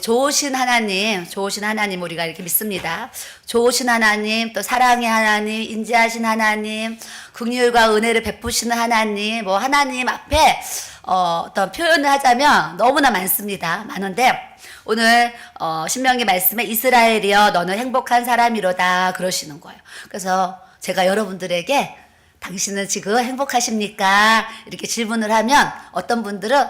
좋으신 하나님 우리가 이렇게 믿습니다. 좋으신 하나님, 또 사랑의 하나님, 인자하신 하나님, 긍휼과 은혜를 베푸시는 하나님, 뭐 하나님 앞에 어떤 표현을 하자면 너무나 많습니다. 많은데 오늘 신명기 말씀에 이스라엘이여 너는 행복한 사람이로다 그러시는 거예요. 그래서 제가 여러분들에게 당신은 지금 행복하십니까? 이렇게 질문을 하면 어떤 분들은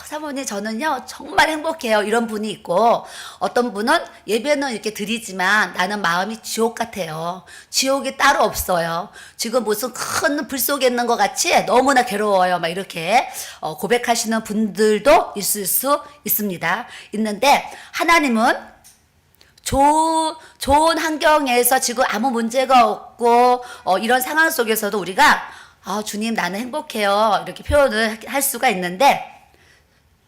사모님 저는요 정말 행복해요 이런 분이 있고, 어떤 분은 예배는 이렇게 드리지만 나는 마음이 지옥 같아요. 지옥이 따로 없어요. 지금 무슨 큰 불 속에 있는 것 같이 너무나 괴로워요. 막 이렇게 고백하시는 분들도 있을 수 있습니다. 있는데 하나님은 좋은 환경에서 지금 아무 문제가 없고 이런 상황 속에서도 우리가 주님 나는 행복해요 이렇게 표현을 할 수가 있는데,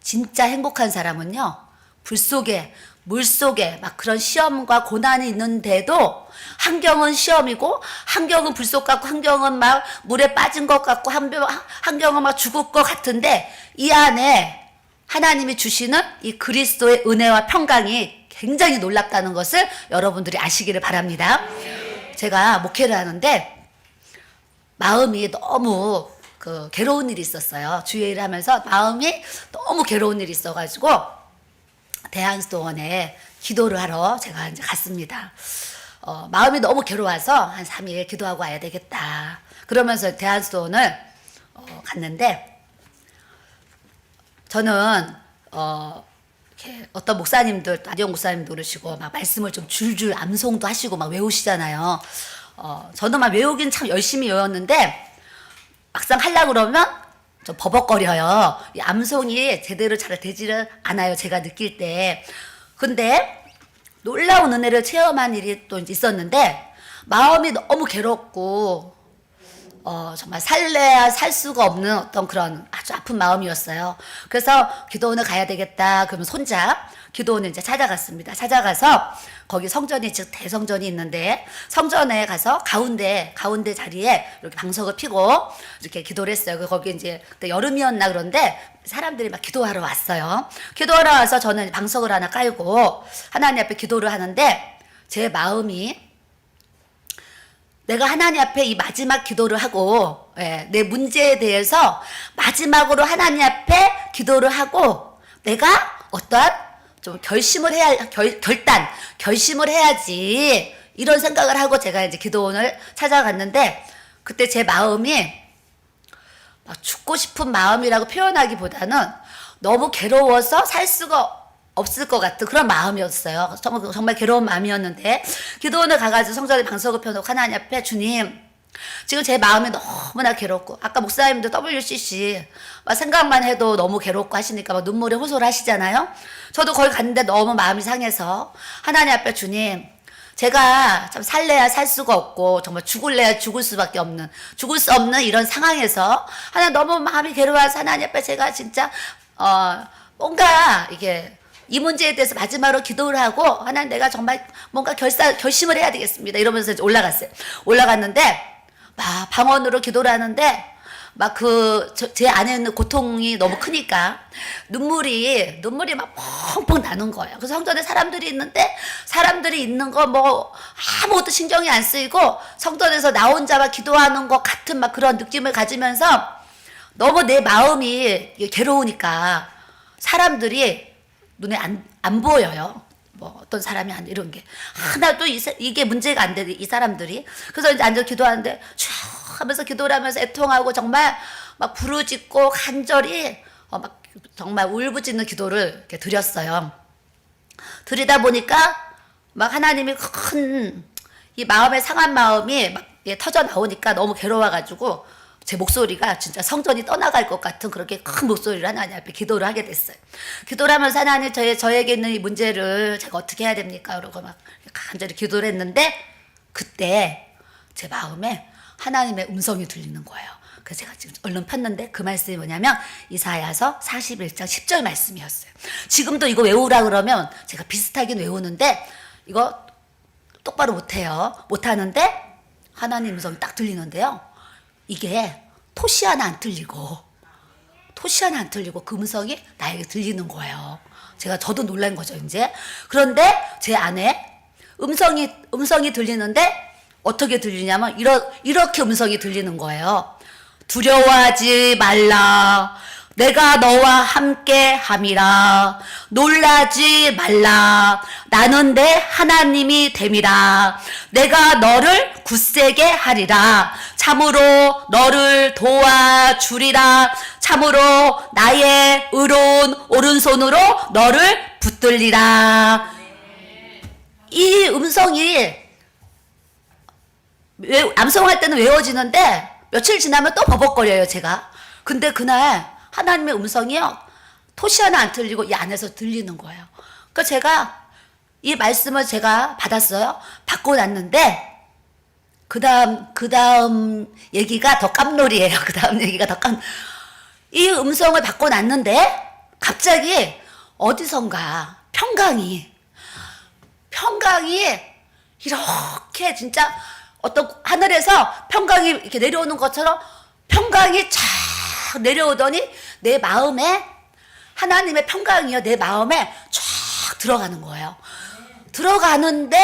진짜 행복한 사람은요 불 속에 물 속에 막 그런 시험과 고난이 있는데도, 환경은 시험이고 환경은 불 속 같고 환경은 막 물에 빠진 것 같고 환경은 막 죽을 것 같은데, 이 안에 하나님이 주시는 이 그리스도의 은혜와 평강이 굉장히 놀랍다는 것을 여러분들이 아시기를 바랍니다. 제가 목회를 하는데 마음이 너무 괴로운 일이 있었어요. 주일 하면서 마음이 너무 괴로운 일이 있어가지고 대한수도원에 기도를 하러 제가 이제 갔습니다. 마음이 너무 괴로워서 한 3일 기도하고 와야 되겠다. 그러면서 대한수도원을 갔는데, 저는 이렇게 어떤 목사님들, 안녕 목사님도 그러시고 막 말씀을 좀 줄줄 암송도 하시고 막 외우시잖아요. 저는 막 외우긴 참 열심히 외웠는데 막상 하려고 그러면 좀 버벅거려요. 이 암송이 제대로 잘 되지를 않아요, 제가 느낄 때. 근데 놀라운 은혜를 체험한 일이 또 있었는데, 마음이 너무 괴롭고 정말 살래야 살 수가 없는 어떤 그런 아주 아픈 마음이었어요. 그래서 기도원을 가야 되겠다. 그러면 손자 기도원을 이제 찾아갔습니다. 찾아가서 거기 성전이, 즉 대성전이 있는데, 성전에 가서 가운데 자리에 이렇게 방석을 피고 이렇게 기도를 했어요. 거기 이제 그때 여름이었나 그런데 사람들이 막 기도하러 왔어요. 기도하러 와서 저는 방석을 하나 깔고 하나님 앞에 기도를 하는데, 제 마음이 내가 하나님 앞에 이 마지막 기도를 하고, 내 문제에 대해서 마지막으로 하나님 앞에 기도를 하고, 내가 어떠한 좀 결심을 해야지, 이런 생각을 하고 제가 이제 기도원을 찾아갔는데, 그때 제 마음이 막 죽고 싶은 마음이라고 표현하기보다는 너무 괴로워서 살 수가 없을 것 같은 그런 마음이었어요. 정말 괴로운 마음이었는데, 기도원을 가가지고 성전에 방석을 펴놓고 하나님 앞에, 주님 지금 제 마음이 너무나 괴롭고, 아까 목사님도 WCC 막 생각만 해도 너무 괴롭고 하시니까 막 눈물에 호소를 하시잖아요. 저도 거기 갔는데 너무 마음이 상해서 하나님 앞에, 주님 제가 참 살래야 살 수가 없고 정말 죽을래야 죽을 수밖에 없는, 죽을 수 없는 이런 상황에서 하나님 너무 마음이 괴로워서 하나님 앞에 제가 진짜 뭔가 이게 이 문제에 대해서 마지막으로 기도를 하고, 하나님 내가 정말 뭔가 결심을 해야 되겠습니다 이러면서 올라갔어요. 올라갔는데 막 방언으로 기도를 하는데 막 제 안에 있는 고통이 너무 크니까 눈물이 막 펑펑 나는 거예요. 그래서 성전에 사람들이 있는데, 사람들이 있는 거 뭐 아무것도 신경이 안 쓰이고 성전에서 나 혼자만 기도하는 것 같은 막 그런 느낌을 가지면서, 너무 내 마음이 괴로우니까 사람들이 눈에 안 보여요. 뭐 어떤 사람이 안 이런 게 하나도 이게 문제가 안 돼, 이 사람들이. 그래서 이제 앉아 기도하는데 쭉 하면서 기도를 하면서 애통하고 정말 막 부르짖고 간절히 막 정말 울부짖는 기도를 이렇게 드렸어요. 드리다 보니까 막 하나님이 큰 이 마음에 상한 마음이 막 터져 나오니까 너무 괴로워가지고 제 목소리가 진짜 성전이 떠나갈 것 같은 그렇게 큰 목소리로 하나님 앞에 기도를 하게 됐어요. 기도를 하면서, 하나님 저에게 있는 이 문제를 제가 어떻게 해야 됩니까? 그러고 막 간절히 기도를 했는데, 그때 제 마음에 하나님의 음성이 들리는 거예요. 그래서 제가 지금 얼른 폈는데 그 말씀이 뭐냐면 이사야서 41장 10절 말씀이었어요. 지금도 이거 외우라 그러면 제가 비슷하긴 외우는데 이거 똑바로 못하는데 하나님 음성이 딱 들리는데요. 이게 토시 하나 안 틀리고 그 음성이 나에게 들리는 거예요. 저도 놀란 거죠, 이제. 그런데 제 안에 음성이 들리는데 어떻게 들리냐면 이렇게 음성이 들리는 거예요. 두려워하지 말라. 내가 너와 함께 함이라. 놀라지 말라. 나는 내 하나님이 됨이라. 내가 너를 굳세게 하리라. 참으로 너를 도와주리라. 참으로 나의 의로운 오른손으로 너를 붙들리라. 이 음성이 암송할 때는 외워지는데 며칠 지나면 또 버벅거려요, 제가. 근데 그날 하나님의 음성이요, 토시 하나 안 틀리고 이 안에서 들리는 거예요. 그러니까 제가 이 말씀을 제가 받았어요. 받고 났는데 그 다음 얘기가 더 깜놀이에요. 그 다음 얘기가 더 이 음성을 받고 났는데 갑자기 어디선가 평강이 이렇게 진짜 어떤 하늘에서 평강이 이렇게 내려오는 것처럼 평강이 쫙 내려오더니 내 마음에 하나님의 평강이요, 내 마음에 쫙 들어가는 거예요. 들어가는데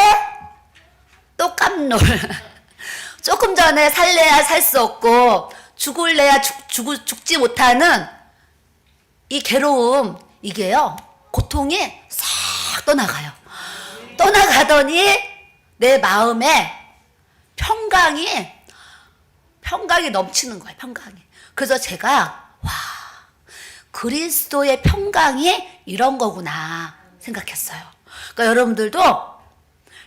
또 깜놀. 조금 전에 살래야 살 수 없고 죽을래야 죽지 못하는 이 괴로움, 이게요, 고통이 싹 떠나가요. 떠나가더니 내 마음에 평강이 넘치는 거예요. 평강이. 그래서 제가 그리스도의 평강이 이런 거구나 생각했어요. 그러니까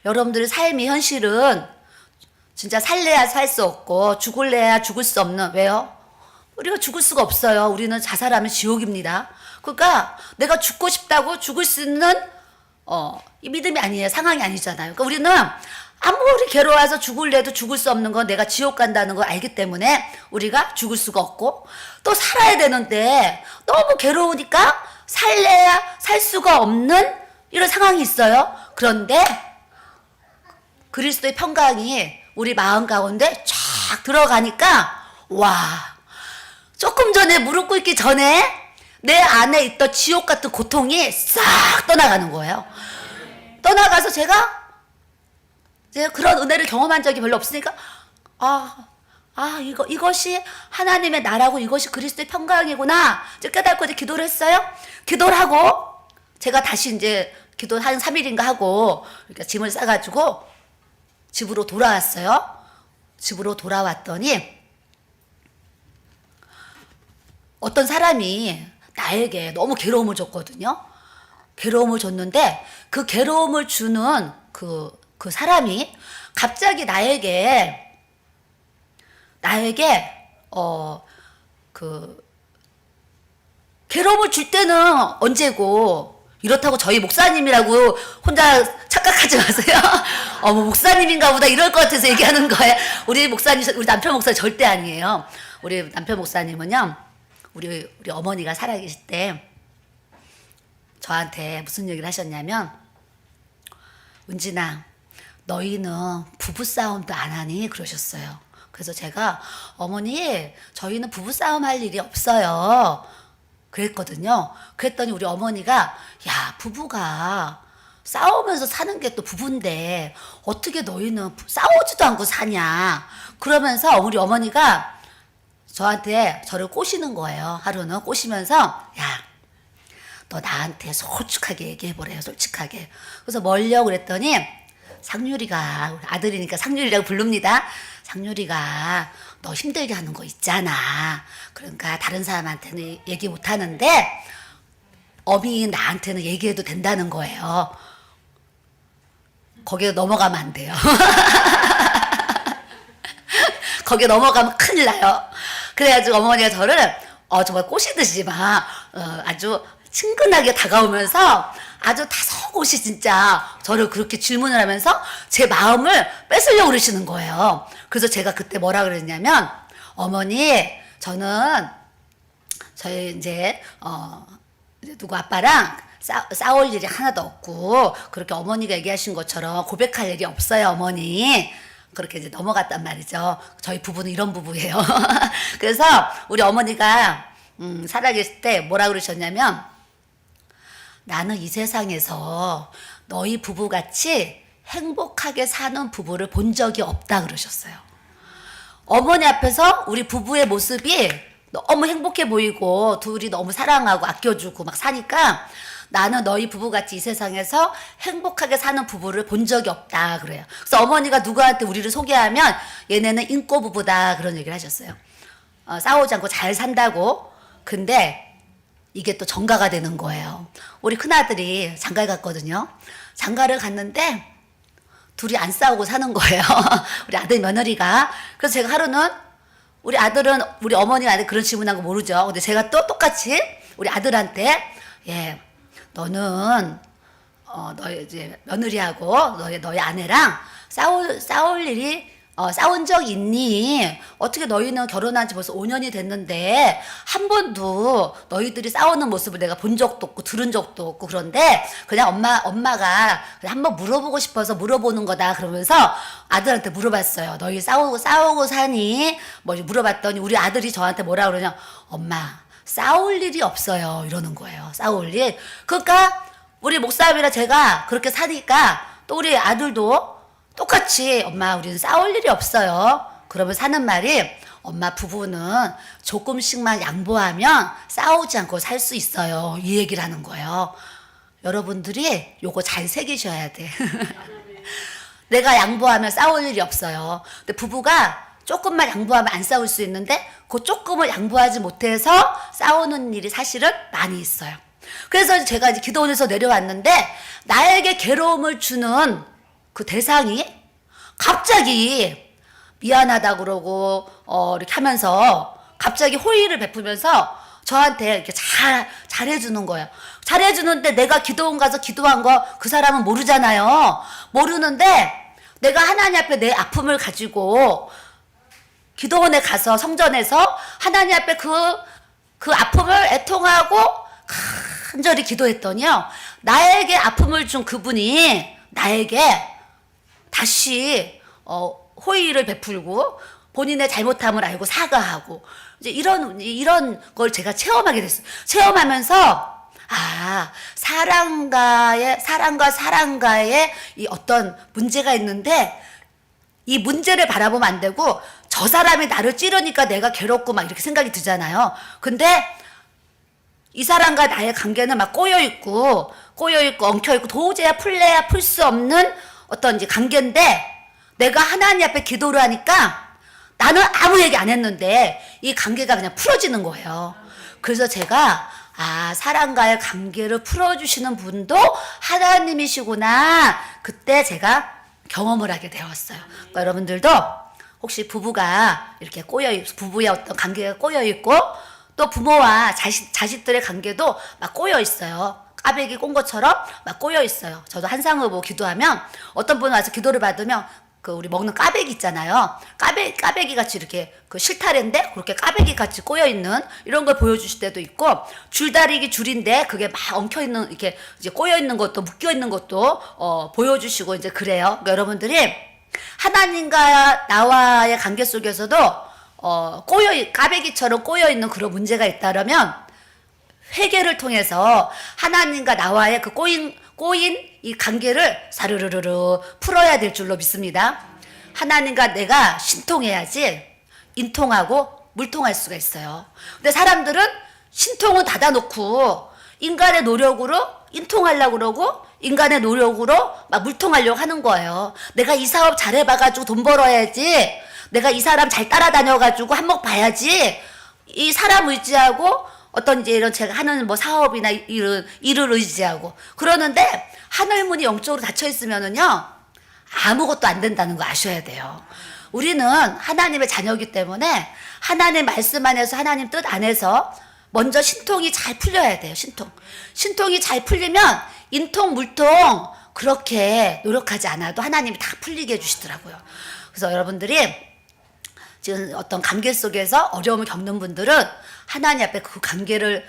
여러분들의 삶의 현실은 진짜 살래야 살 수 없고 죽을래야 죽을 수 없는, 왜요? 우리가 죽을 수가 없어요. 우리는 자살하면 지옥입니다. 그러니까 내가 죽고 싶다고 죽을 수 있는 이 믿음이 아니에요. 상황이 아니잖아요. 그러니까 우리는 아무리 괴로워서 죽을래도 죽을 수 없는 건 내가 지옥 간다는 걸 알기 때문에 우리가 죽을 수가 없고, 또 살아야 되는데 너무 괴로우니까 살래야 살 수가 없는 이런 상황이 있어요. 그런데 그리스도의 평강이 우리 마음 가운데 쫙 들어가니까 조금 전에 무릎 꿇기 전에 내 안에 있던 지옥 같은 고통이 싹 떠나가는 거예요. 떠나가서 제가 그런 은혜를 경험한 적이 별로 없으니까 이것이 하나님의 나라고 이것이 그리스도의 평강이구나 이제 깨닫고 이제 기도를 했어요. 기도를 하고 제가 다시 이제 기도 한 3일인가 하고 그러니까 짐을 싸가지고 집으로 돌아왔어요. 집으로 돌아왔더니 어떤 사람이 나에게 너무 괴로움을 줬거든요. 괴로움을 줬는데 그 괴로움을 주는 그 사람이 갑자기 나에게 괴로움을 줄 때는 언제고, 이렇다고 저희 목사님이라고 혼자 착각하지 마세요. 뭐 목사님인가 보다 이럴 것 같아서 얘기하는 거예요. 우리 남편 목사님 절대 아니에요. 우리 남편 목사님은요, 우리 어머니가 살아계실 때 저한테 무슨 얘기를 하셨냐면, 은진아, 너희는 부부싸움도 안 하니? 그러셨어요. 그래서 제가 어머니, 저희는 부부싸움 할 일이 없어요. 그랬거든요. 그랬더니 우리 어머니가, 야, 부부가 싸우면서 사는 게 또 부부인데 어떻게 너희는 싸우지도 않고 사냐. 그러면서 우리 어머니가 저를 꼬시는 거예요. 하루는 꼬시면서, 야, 너 나한테 솔직하게 얘기해보래요. 솔직하게. 그래서 뭘요? 그랬더니 상률이가, 아들이니까 상률이라고 부릅니다. 상률이가 너 힘들게 하는 거 있잖아. 그러니까 다른 사람한테는 얘기 못하는데 어미인 나한테는 얘기해도 된다는 거예요. 거기에 넘어가면 안 돼요. 거기에 넘어가면 큰일 나요. 그래가지고 어머니가 저를 정말 꼬시듯이 막 아주 친근하게 다가오면서 아주 다소곳이 진짜 저를 그렇게 질문을 하면서 제 마음을 뺏으려고 그러시는 거예요. 그래서 제가 그때 뭐라 그랬냐면, 어머니, 저희 이제 누구 아빠랑 싸울 일이 하나도 없고 그렇게 어머니가 얘기하신 것처럼 고백할 일이 없어요, 어머니. 그렇게 이제 넘어갔단 말이죠. 저희 부부는 이런 부부예요. 그래서 우리 어머니가 살아계실 때 뭐라 그러셨냐면, 나는 이 세상에서 너희 부부같이 행복하게 사는 부부를 본 적이 없다 그러셨어요. 어머니 앞에서 우리 부부의 모습이 너무 행복해 보이고 둘이 너무 사랑하고 아껴주고 막 사니까 나는 너희 부부같이 이 세상에서 행복하게 사는 부부를 본 적이 없다 그래요. 그래서 어머니가 누구한테 우리를 소개하면 얘네는 인꼬 부부다 그런 얘기를 하셨어요. 싸우지 않고 잘 산다고. 근데 이게 또 정가가 되는 거예요. 우리 큰아들이 장가를 갔거든요. 장가를 갔는데 둘이 안 싸우고 사는 거예요. 우리 아들 며느리가. 그래서 제가 하루는 우리 아들은 우리 어머니가 아들 그런 질문한 거 모르죠. 근데 제가 또 똑같이 우리 아들한테 예, 너는 너희 이제 며느리하고 너희 아내랑 싸울 일이 싸운 적 있니? 어떻게 너희는 결혼한 지 벌써 5년이 됐는데 한 번도 너희들이 싸우는 모습을 내가 본 적도 없고 들은 적도 없고 그런데 그냥 엄마가 그냥 한번 물어보고 싶어서 물어보는 거다 그러면서 아들한테 물어봤어요. 너희 싸우고 사니? 뭐 물어봤더니 우리 아들이 저한테 뭐라 그러냐? 엄마 싸울 일이 없어요 이러는 거예요. 싸울 일. 그러니까 우리 목사님이랑 제가 그렇게 사니까 또 우리 아들도 똑같이 엄마 우리는 싸울 일이 없어요. 그러면 사는 말이 엄마 부부는 조금씩만 양보하면 싸우지 않고 살 수 있어요. 이 얘기를 하는 거예요. 여러분들이 요거 잘 새기셔야 돼. 내가 양보하면 싸울 일이 없어요. 근데 부부가 조금만 양보하면 안 싸울 수 있는데 그 조금을 양보하지 못해서 싸우는 일이 사실은 많이 있어요. 그래서 제가 이제 기도원에서 내려왔는데 나에게 괴로움을 주는 그 대상이 갑자기 미안하다 그러고 이렇게 하면서 갑자기 호의를 베푸면서 저한테 이렇게 잘해주는 거예요. 잘해주는데 내가 기도원 가서 기도한 거 그 사람은 모르잖아요. 모르는데 내가 하나님 앞에 내 아픔을 가지고 기도원에 가서 성전에서 하나님 앞에 그 아픔을 애통하고 간절히 기도했더니요. 나에게 아픔을 준 그분이 나에게 다시 호의를 베풀고 본인의 잘못함을 알고 사과하고 이제 이런 걸 제가 체험하게 됐어요. 체험하면서 사랑과 사랑과의 이 어떤 문제가 있는데 이 문제를 바라보면 안 되고 저 사람이 나를 찌르니까 내가 괴롭고 막 이렇게 생각이 들잖아요. 근데 이 사람과 나의 관계는 막 꼬여있고 엉켜있고 도저히 풀래야 풀 수 없는 어떤 이제 관계인데 내가 하나님 앞에 기도를 하니까 나는 아무 얘기 안 했는데 이 관계가 그냥 풀어지는 거예요. 그래서 제가 사람과의 관계를 풀어주시는 분도 하나님이시구나 그때 제가 경험을 하게 되었어요. 그러니까 여러분들도 혹시 부부가 이렇게 부부의 어떤 관계가 꼬여있고 또 부모와 자식들의 관계도 막 꼬여있어요. 까베기 꼰 것처럼 막 꼬여 있어요. 저도 한상의보 기도하면 어떤 분은 와서 기도를 받으면 그 우리 먹는 까베기 있잖아요. 까베기 같이 이렇게 그 실타래인데 그렇게 까베기 같이 꼬여 있는 이런 걸 보여주실 때도 있고 줄다리기 줄인데 그게 막 엉켜 있는 이렇게 이제 꼬여 있는 것도 묶여 있는 것도 보여주시고 이제 그래요. 그러니까 여러분들이 하나님과 나와의 관계 속에서도 까베기처럼 꼬여 있는 그런 문제가 있다면. 회개를 통해서 하나님과 나와의 그 꼬인 이 관계를 사르르르르 풀어야 될 줄로 믿습니다. 하나님과 내가 신통해야지 인통하고 물통할 수가 있어요. 근데 사람들은 신통은 닫아놓고 인간의 노력으로 인통하려고 그러고 인간의 노력으로 막 물통하려고 하는 거예요. 내가 이 사업 잘해봐가지고 돈 벌어야지. 내가 이 사람 잘 따라다녀가지고 한몫 봐야지. 이 사람 의지하고 어떤 이제 이런 제가 하는 뭐 사업이나 일을 의지하고 그러는데 하늘문이 영적으로 닫혀 있으면은요 아무것도 안 된다는 거 아셔야 돼요. 우리는 하나님의 자녀이기 때문에 하나님 말씀 안에서 하나님 뜻 안에서 먼저 신통이 잘 풀려야 돼요. 신통이 잘 풀리면 인통 물통 그렇게 노력하지 않아도 하나님이 다 풀리게 해주시더라고요. 그래서 여러분들이 지금 어떤 관계 속에서 어려움을 겪는 분들은 하나님 앞에 그 관계를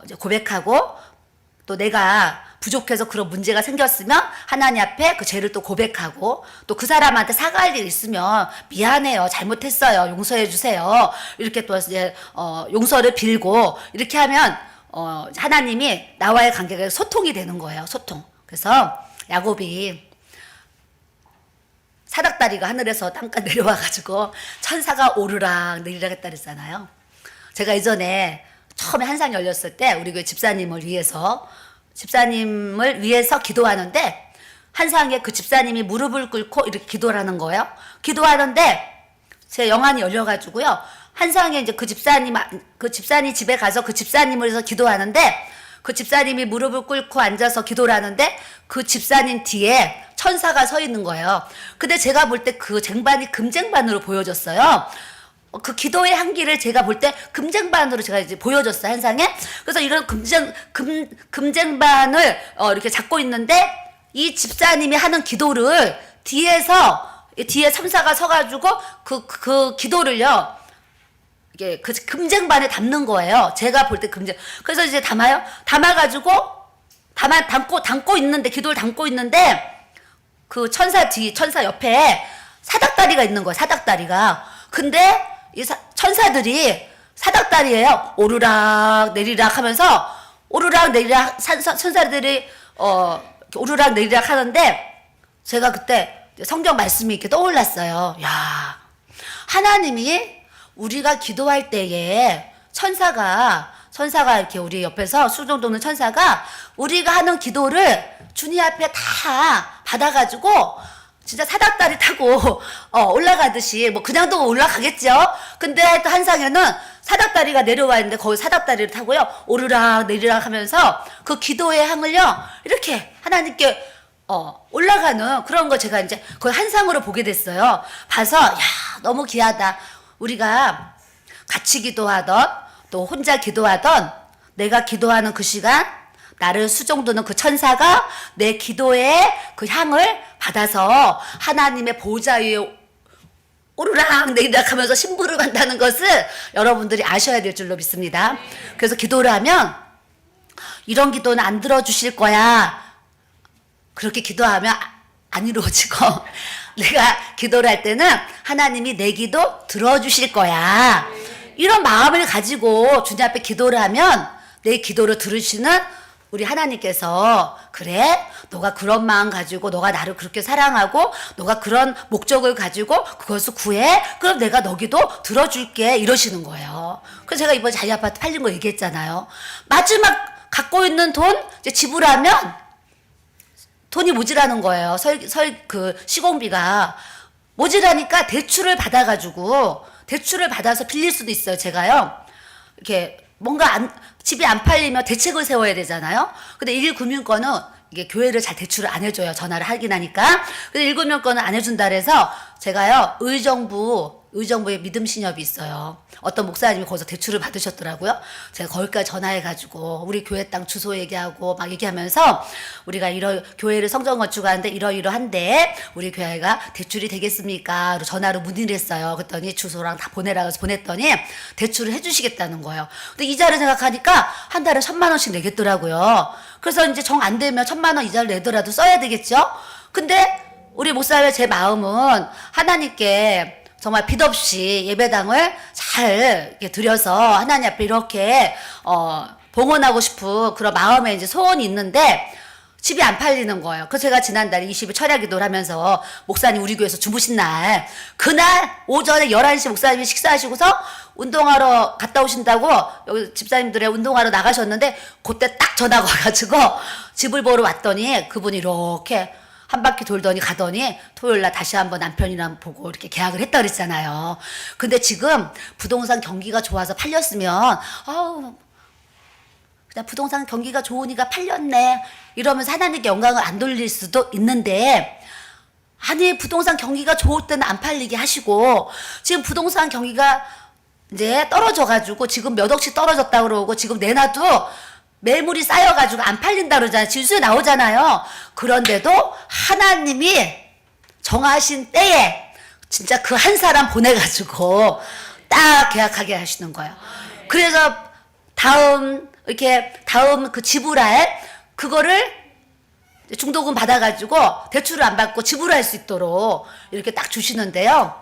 이제 고백하고 또 내가 부족해서 그런 문제가 생겼으면 하나님 앞에 그 죄를 또 고백하고 또 그 사람한테 사과할 일 있으면 미안해요, 잘못했어요, 용서해 주세요 이렇게 또 이제 용서를 빌고 이렇게 하면 하나님이 나와의 관계가 소통이 되는 거예요. 소통. 그래서 야곱이 사닥다리가 하늘에서 땅까지 내려와가지고 천사가 오르락 내리락 했다 그랬잖아요. 제가 이전에 처음에 한상 열렸을 때 우리 교회 집사님을 위해서 기도하는데 한상에 그 집사님이 무릎을 꿇고 이렇게 기도를 하는 거예요. 기도하는데 제 영안이 열려가지고요. 한상에 이제 그 집사님 집에 가서 그 집사님을 위해서 기도하는데 그 집사님이 무릎을 꿇고 앉아서 기도를 하는데 그 집사님 뒤에 천사가 서 있는 거예요. 근데 제가 볼 때 그 쟁반이 금쟁반으로 보여졌어요. 그 기도의 향기를 제가 볼 때 금쟁반으로 제가 이제 보여줬어요, 한상에. 그래서 이런 금쟁반을 이렇게 잡고 있는데 이 집사님이 하는 기도를 뒤에 천사가 서가지고 그 기도를요, 이게 그 금쟁반에 담는 거예요. 제가 볼 때 그래서 이제 담아가지고 담고 있는데, 기도를 담고 있는데, 그 천사 옆에 사닥다리가 있는 거예요, 사닥다리가. 근데 이 천사들이 사닥다리예요. 오르락 내리락 하면서, 오르락 내리락, 천사들이, 오르락 내리락 하는데, 제가 그때 성경 말씀이 이렇게 떠올랐어요. 야, 하나님이 우리가 기도할 때에 천사가 이렇게 우리 옆에서 수종 도는 천사가 우리가 하는 기도를 주님 앞에 다 받아가지고 진짜 사닥다리 타고 올라가듯이, 뭐 그냥도 올라가겠죠. 근데 또 한상에는 사닥다리가 내려와 있는데 거기 사닥다리를 타고요, 오르락 내리락 하면서 그 기도의 향을요 이렇게 하나님께 올라가는 그런 거 제가 이제 거의 한상으로 보게 됐어요. 봐서 야, 너무 귀하다. 우리가 같이 기도하던 또 혼자 기도하던 내가 기도하는 그 시간, 나를 수종도는 그 천사가 내 기도의 그 향을 받아서 하나님의 보좌 위에 오르락 내리락 하면서 심부름 한다는 것을 여러분들이 아셔야 될 줄로 믿습니다. 그래서 기도를 하면 이런 기도는 안 들어주실 거야, 그렇게 기도하면 안 이루어지고, 내가 기도를 할 때는 하나님이 내 기도 들어주실 거야, 이런 마음을 가지고 주님 앞에 기도를 하면 내 기도를 들으시는 우리 하나님께서, 그래, 너가 그런 마음 가지고 너가 나를 그렇게 사랑하고 너가 그런 목적을 가지고 그것을 구해, 그럼 내가 너 기도 들어줄게, 이러시는 거예요. 그래서 제가 이번에 자기 아파트 팔린 거 얘기했잖아요. 마지막 갖고 있는 돈 이제 지불하면 돈이 모자라는 거예요. 그 시공비가 모자라니까 대출을 받아서 빌릴 수도 있어요. 제가요, 이렇게 뭔가 집이 안 팔리면 대책을 세워야 되잖아요. 근데 1금융권은 이게 교회를 잘 대출을 안 해줘요. 전화를 하긴 하니까. 근데 1금융권은 안 해준다 그래서 제가요, 의정부에 믿음신협이 있어요. 어떤 목사님이 거기서 대출을 받으셨더라고요. 제가 거기까지 전화해가지고 우리 교회 땅 주소 얘기하고 막 얘기하면서 우리가 교회를 성전 건축하는데 이러이러한데 우리 교회가 대출이 되겠습니까? 전화로 문의를 했어요. 그랬더니 주소랑 다 보내라고 해서 보냈더니 대출을 해주시겠다는 거예요. 근데 이자를 생각하니까 한 달에 1,000만 원씩 내겠더라고요. 그래서 이제 정 안 되면 1,000만 원 이자를 내더라도 써야 되겠죠? 근데 우리 목사님의 제 마음은 하나님께 정말 빚 없이 예배당을 잘 이렇게 드려서 하나님 앞에 이렇게 봉헌하고 싶은 그런 마음에 이제 소원이 있는데 집이 안 팔리는 거예요. 그래서 제가 지난달에 20일 철야 기도를 하면서 목사님 우리 교회에서 주무신 날, 그날 오전에 11시 목사님이 식사하시고서 운동하러 갔다 오신다고 여기 집사님들의 운동하러 나가셨는데 그때 딱 전화가 와가지고 집을 보러 왔더니 그분이 이렇게 한 바퀴 돌더니 가더니 토요일날 다시 한번 남편이랑 보고 이렇게 계약을 했다 그랬잖아요. 근데 지금 부동산 경기가 좋아서 팔렸으면 그냥 부동산 경기가 좋으니까 팔렸네 이러면서 하나님께 영광을 안 돌릴 수도 있는데, 아니 부동산 경기가 좋을 때는 안 팔리게 하시고 지금 부동산 경기가 이제 떨어져가지고 지금 몇 억씩 떨어졌다 그러고 지금 내놔도 매물이 쌓여가지고 안 팔린다 그러잖아요. 지수에 나오잖아요. 그런데도 하나님이 정하신 때에 진짜 그 한 사람 보내가지고 딱 계약하게 하시는 거예요. 그래서 다음 그 지불할 그거를 중도금 받아가지고 대출을 안 받고 지불할 수 있도록 이렇게 딱 주시는데요.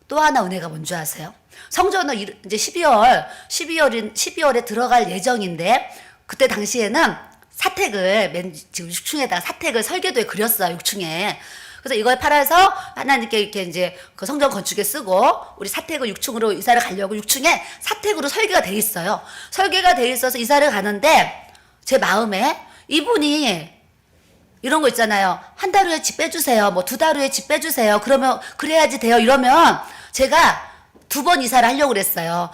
또 하나 은혜가 뭔지 아세요? 성전은 이제 12월에 들어갈 예정인데 그때 당시에는 사택을 지금 6층에다가 사택을 설계도에 그렸어요. 6층에. 그래서 이걸 팔아서 하나님께 이렇게 이제 그 성전 건축에 쓰고 우리 사택을 6층으로 이사를 가려고 6층에 사택으로 설계가 돼 있어요. 설계가 돼 있어서 이사를 가는데 제 마음에 이분이 이런 거 있잖아요. 한 달 후에 집 빼주세요. 뭐 2달 후에 집 빼주세요. 그러면 그래야지 돼요. 이러면 제가 2번 이사를 하려고 그랬어요.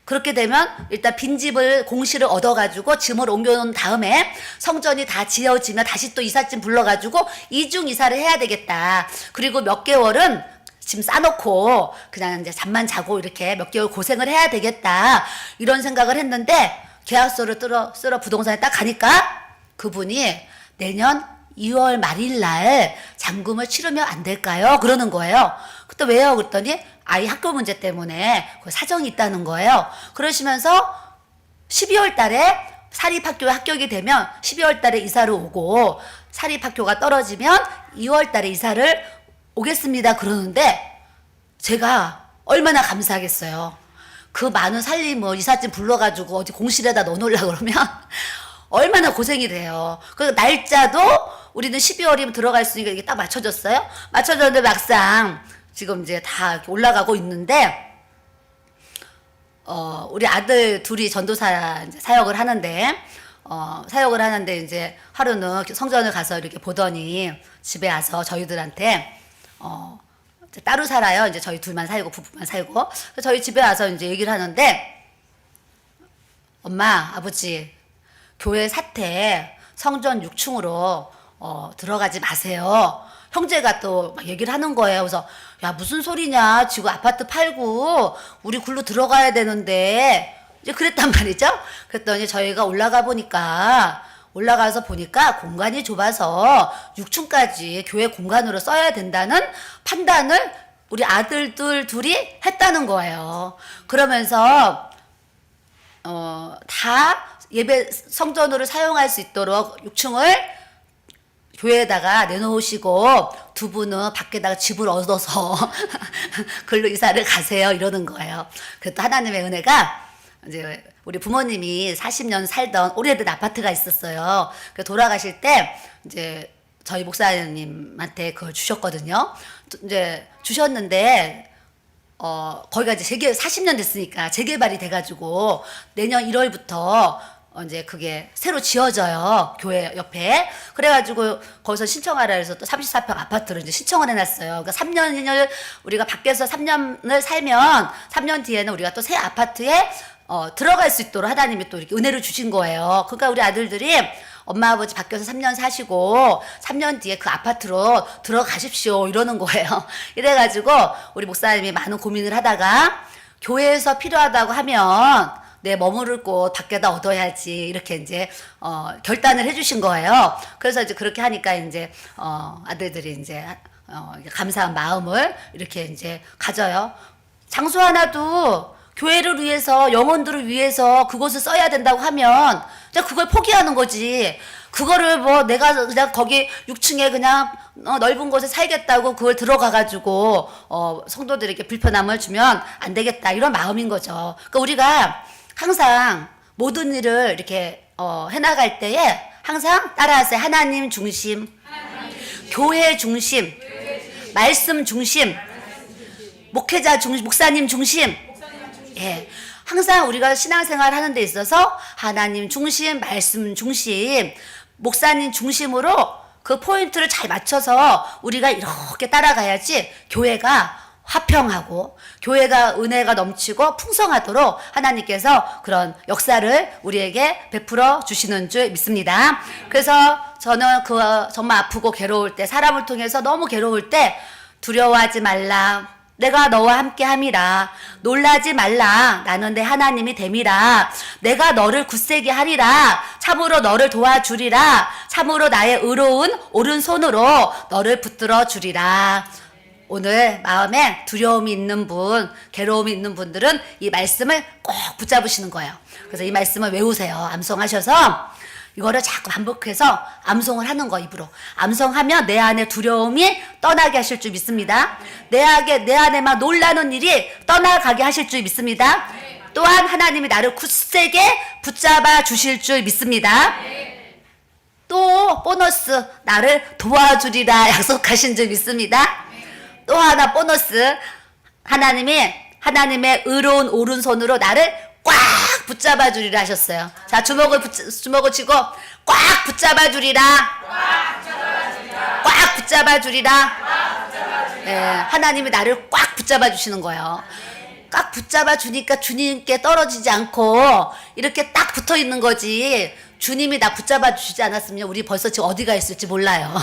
그렇게 되면 일단 빈집을 공실을 얻어가지고 짐을 옮겨놓은 다음에 성전이 다 지어지면 다시 또 이삿짐 불러가지고 이중 이사를 해야 되겠다. 그리고 몇 개월은 짐 싸놓고 그냥 이제 잠만 자고 이렇게 몇 개월 고생을 해야 되겠다. 이런 생각을 했는데 계약서를 쓰러 부동산에 딱 가니까 그분이 내년 2월 말일 날 잔금을 치르면 안 될까요? 그러는 거예요. 그때 왜요? 그랬더니 아이 학교 문제 때문에 사정이 있다는 거예요. 그러시면서 12월 달에 사립학교에 합격이 되면 12월 달에 이사를 오고 사립학교가 떨어지면 2월 달에 이사를 오겠습니다. 그러는데 제가 얼마나 감사하겠어요. 그 많은 살림 뭐 이삿짐 불러가지고 어디 공실에다 넣어놓으려고 그러면 얼마나 고생이 돼요. 그 날짜도 우리는 12월이면 들어갈 수 있으니까 이게 딱 맞춰졌어요. 맞춰졌는데 막상 지금 이제 다 이렇게 올라가고 있는데 우리 아들 둘이 전도사 이제 사역을 하는데 이제 하루는 성전을 가서 이렇게 보더니 집에 와서 저희들한테 이제 따로 살아요. 이제 저희 둘만 살고 부부만 살고. 그래서 저희 집에 와서 이제 얘기를 하는데 엄마, 아버지 교회 사택 성전 6층으로 들어가지 마세요. 형제가 또 막 얘기를 하는 거예요. 그래서 야 무슨 소리냐. 지금 아파트 팔고 우리 굴로 들어가야 되는데 이제 그랬단 말이죠. 그랬더니 저희가 올라가서 보니까 공간이 좁아서 6층까지 교회 공간으로 써야 된다는 판단을 우리 아들들 둘이 했다는 거예요. 그러면서 다 예배 성전으로 사용할 수 있도록 6층을 교회에다가 내놓으시고 두 분은 밖에다가 집을 얻어서 글로 이사를 가세요. 이러는 거예요. 그래도 하나님의 은혜가 이제 우리 부모님이 40년 살던 오래된 아파트가 있었어요. 돌아가실 때 이제 저희 목사님한테 그걸 주셨거든요. 이제 주셨는데 거기가 이제 40년 됐으니까 재개발이 돼가지고 내년 1월부터 이제 그게 새로 지어져요. 교회 옆에. 그래가지고 거기서 신청하라 해서 또 34평 아파트를 이제 신청을 해놨어요. 그러니까 3년을 우리가 밖에서 3년을 살면 3년 뒤에는 우리가 또 새 아파트에 들어갈 수 있도록 하나님이 또 이렇게 은혜를 주신 거예요. 그러니까 우리 아들들이 엄마 아버지 밖에서 3년 사시고 3년 뒤에 그 아파트로 들어가십시오 이러는 거예요. 이래가지고 우리 목사님이 많은 고민을 하다가 교회에서 필요하다고 하면 내 머무를 곳 밖에다 얻어야지 이렇게 이제 결단을 해주신 거예요. 그래서 이제 그렇게 하니까 이제 아들들이 이제 감사한 마음을 이렇게 이제 가져요. 장소 하나도 교회를 위해서 영혼들을 위해서 그곳을 써야 된다고 하면 그냥 그걸 포기하는 거지. 그거를 뭐 내가 그냥 거기 6층에 그냥 넓은 곳에 살겠다고 그걸 들어가가지고 성도들에게 불편함을 주면 안 되겠다 이런 마음인 거죠. 그러니까 우리가 항상 모든 일을 이렇게 해나갈 때에 항상 따라하세요. 하나님 중심, 교회 중심, 말씀 중심, 목회자 중심, 목사님 중심. 예, 항상 우리가 신앙생활 하는 데 있어서 하나님 중심, 말씀 중심, 목사님 중심으로 그 포인트를 잘 맞춰서 우리가 이렇게 따라가야지 교회가 화평하고 교회가 은혜가 넘치고 풍성하도록 하나님께서 그런 역사를 우리에게 베풀어 주시는 줄 믿습니다. 그래서 저는 정말 아프고 괴로울 때, 사람을 통해서 너무 괴로울 때 두려워하지 말라. 내가 너와 함께 함이라. 놀라지 말라. 나는 내 하나님이 됨이라. 내가 너를 굳세게 하리라. 참으로 너를 도와주리라. 참으로 나의 의로운 오른손으로 너를 붙들어 주리라. 오늘 마음에 두려움이 있는 분, 괴로움이 있는 분들은 이 말씀을 꼭 붙잡으시는 거예요. 그래서 이 말씀을 외우세요. 암송하셔서 이거를 자꾸 반복해서 암송을 하는 거, 입으로. 암송하면 내 안에 두려움이 떠나게 하실 줄 믿습니다. 내 안에 막 놀라는 일이 떠나가게 하실 줄 믿습니다. 또한 하나님이 나를 굳세게 붙잡아 주실 줄 믿습니다. 또 보너스, 나를 도와주리라 약속하신 줄 믿습니다. 또 하나 보너스, 하나님의 의로운 오른손으로 나를 꽉 붙잡아 주리라 하셨어요. 자, 주먹을 쥐고 꽉 붙잡아 주리라. 꽉 붙잡아 주리라. 네, 하나님이 나를 꽉 붙잡아 주시는 거예요. 꽉 붙잡아 주니까 주님께 떨어지지 않고 이렇게 딱 붙어 있는 거지. 주님이 나 붙잡아 주시지 않았으면 우리 벌써 지금 어디가 있을지 몰라요.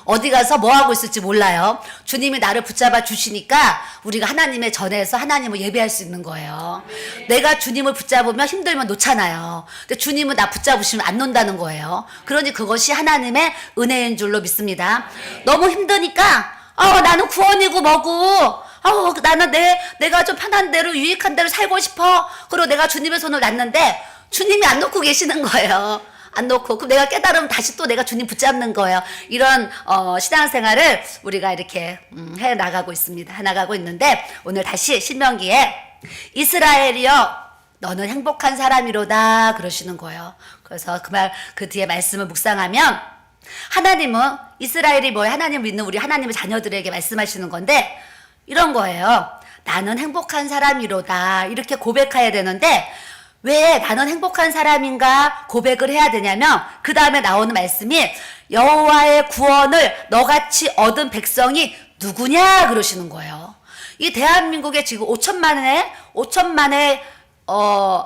어디 가서 뭐 하고 있을지 몰라요. 주님이 나를 붙잡아 주시니까 우리가 하나님의 전에서 하나님을 예배할 수 있는 거예요. 내가 주님을 붙잡으면 힘들면 놓잖아요. 근데 주님은 나 붙잡으시면 안 논다는 거예요. 그러니 그것이 하나님의 은혜인 줄로 믿습니다. 너무 힘드니까 나는 구원이고 뭐고 나는 내가 좀 편한 대로 유익한 대로 살고 싶어. 그리고 내가 주님의 손을 놨는데 주님이 안 놓고 계시는 거예요. 안 놓고. 그럼 내가 깨달으면 다시 또 내가 주님 붙잡는 거예요. 이런 신앙생활을 우리가 이렇게 해 나가고 있습니다. 해 나가고 있는데 오늘 다시 신명기에 이스라엘이여 너는 행복한 사람이로다 그러시는 거예요. 그래서 그 뒤에 말씀을 묵상하면 하나님은 이스라엘이 뭐예요? 하나님 믿는 우리 하나님의 자녀들에게 말씀하시는 건데 이런 거예요. 나는 행복한 사람이로다 이렇게 고백해야 되는데 왜 나는 행복한 사람인가 고백을 해야 되냐면 그 다음에 나오는 말씀이 여호와의 구원을 너같이 얻은 백성이 누구냐 그러시는 거예요. 이 대한민국에 지금 5천만의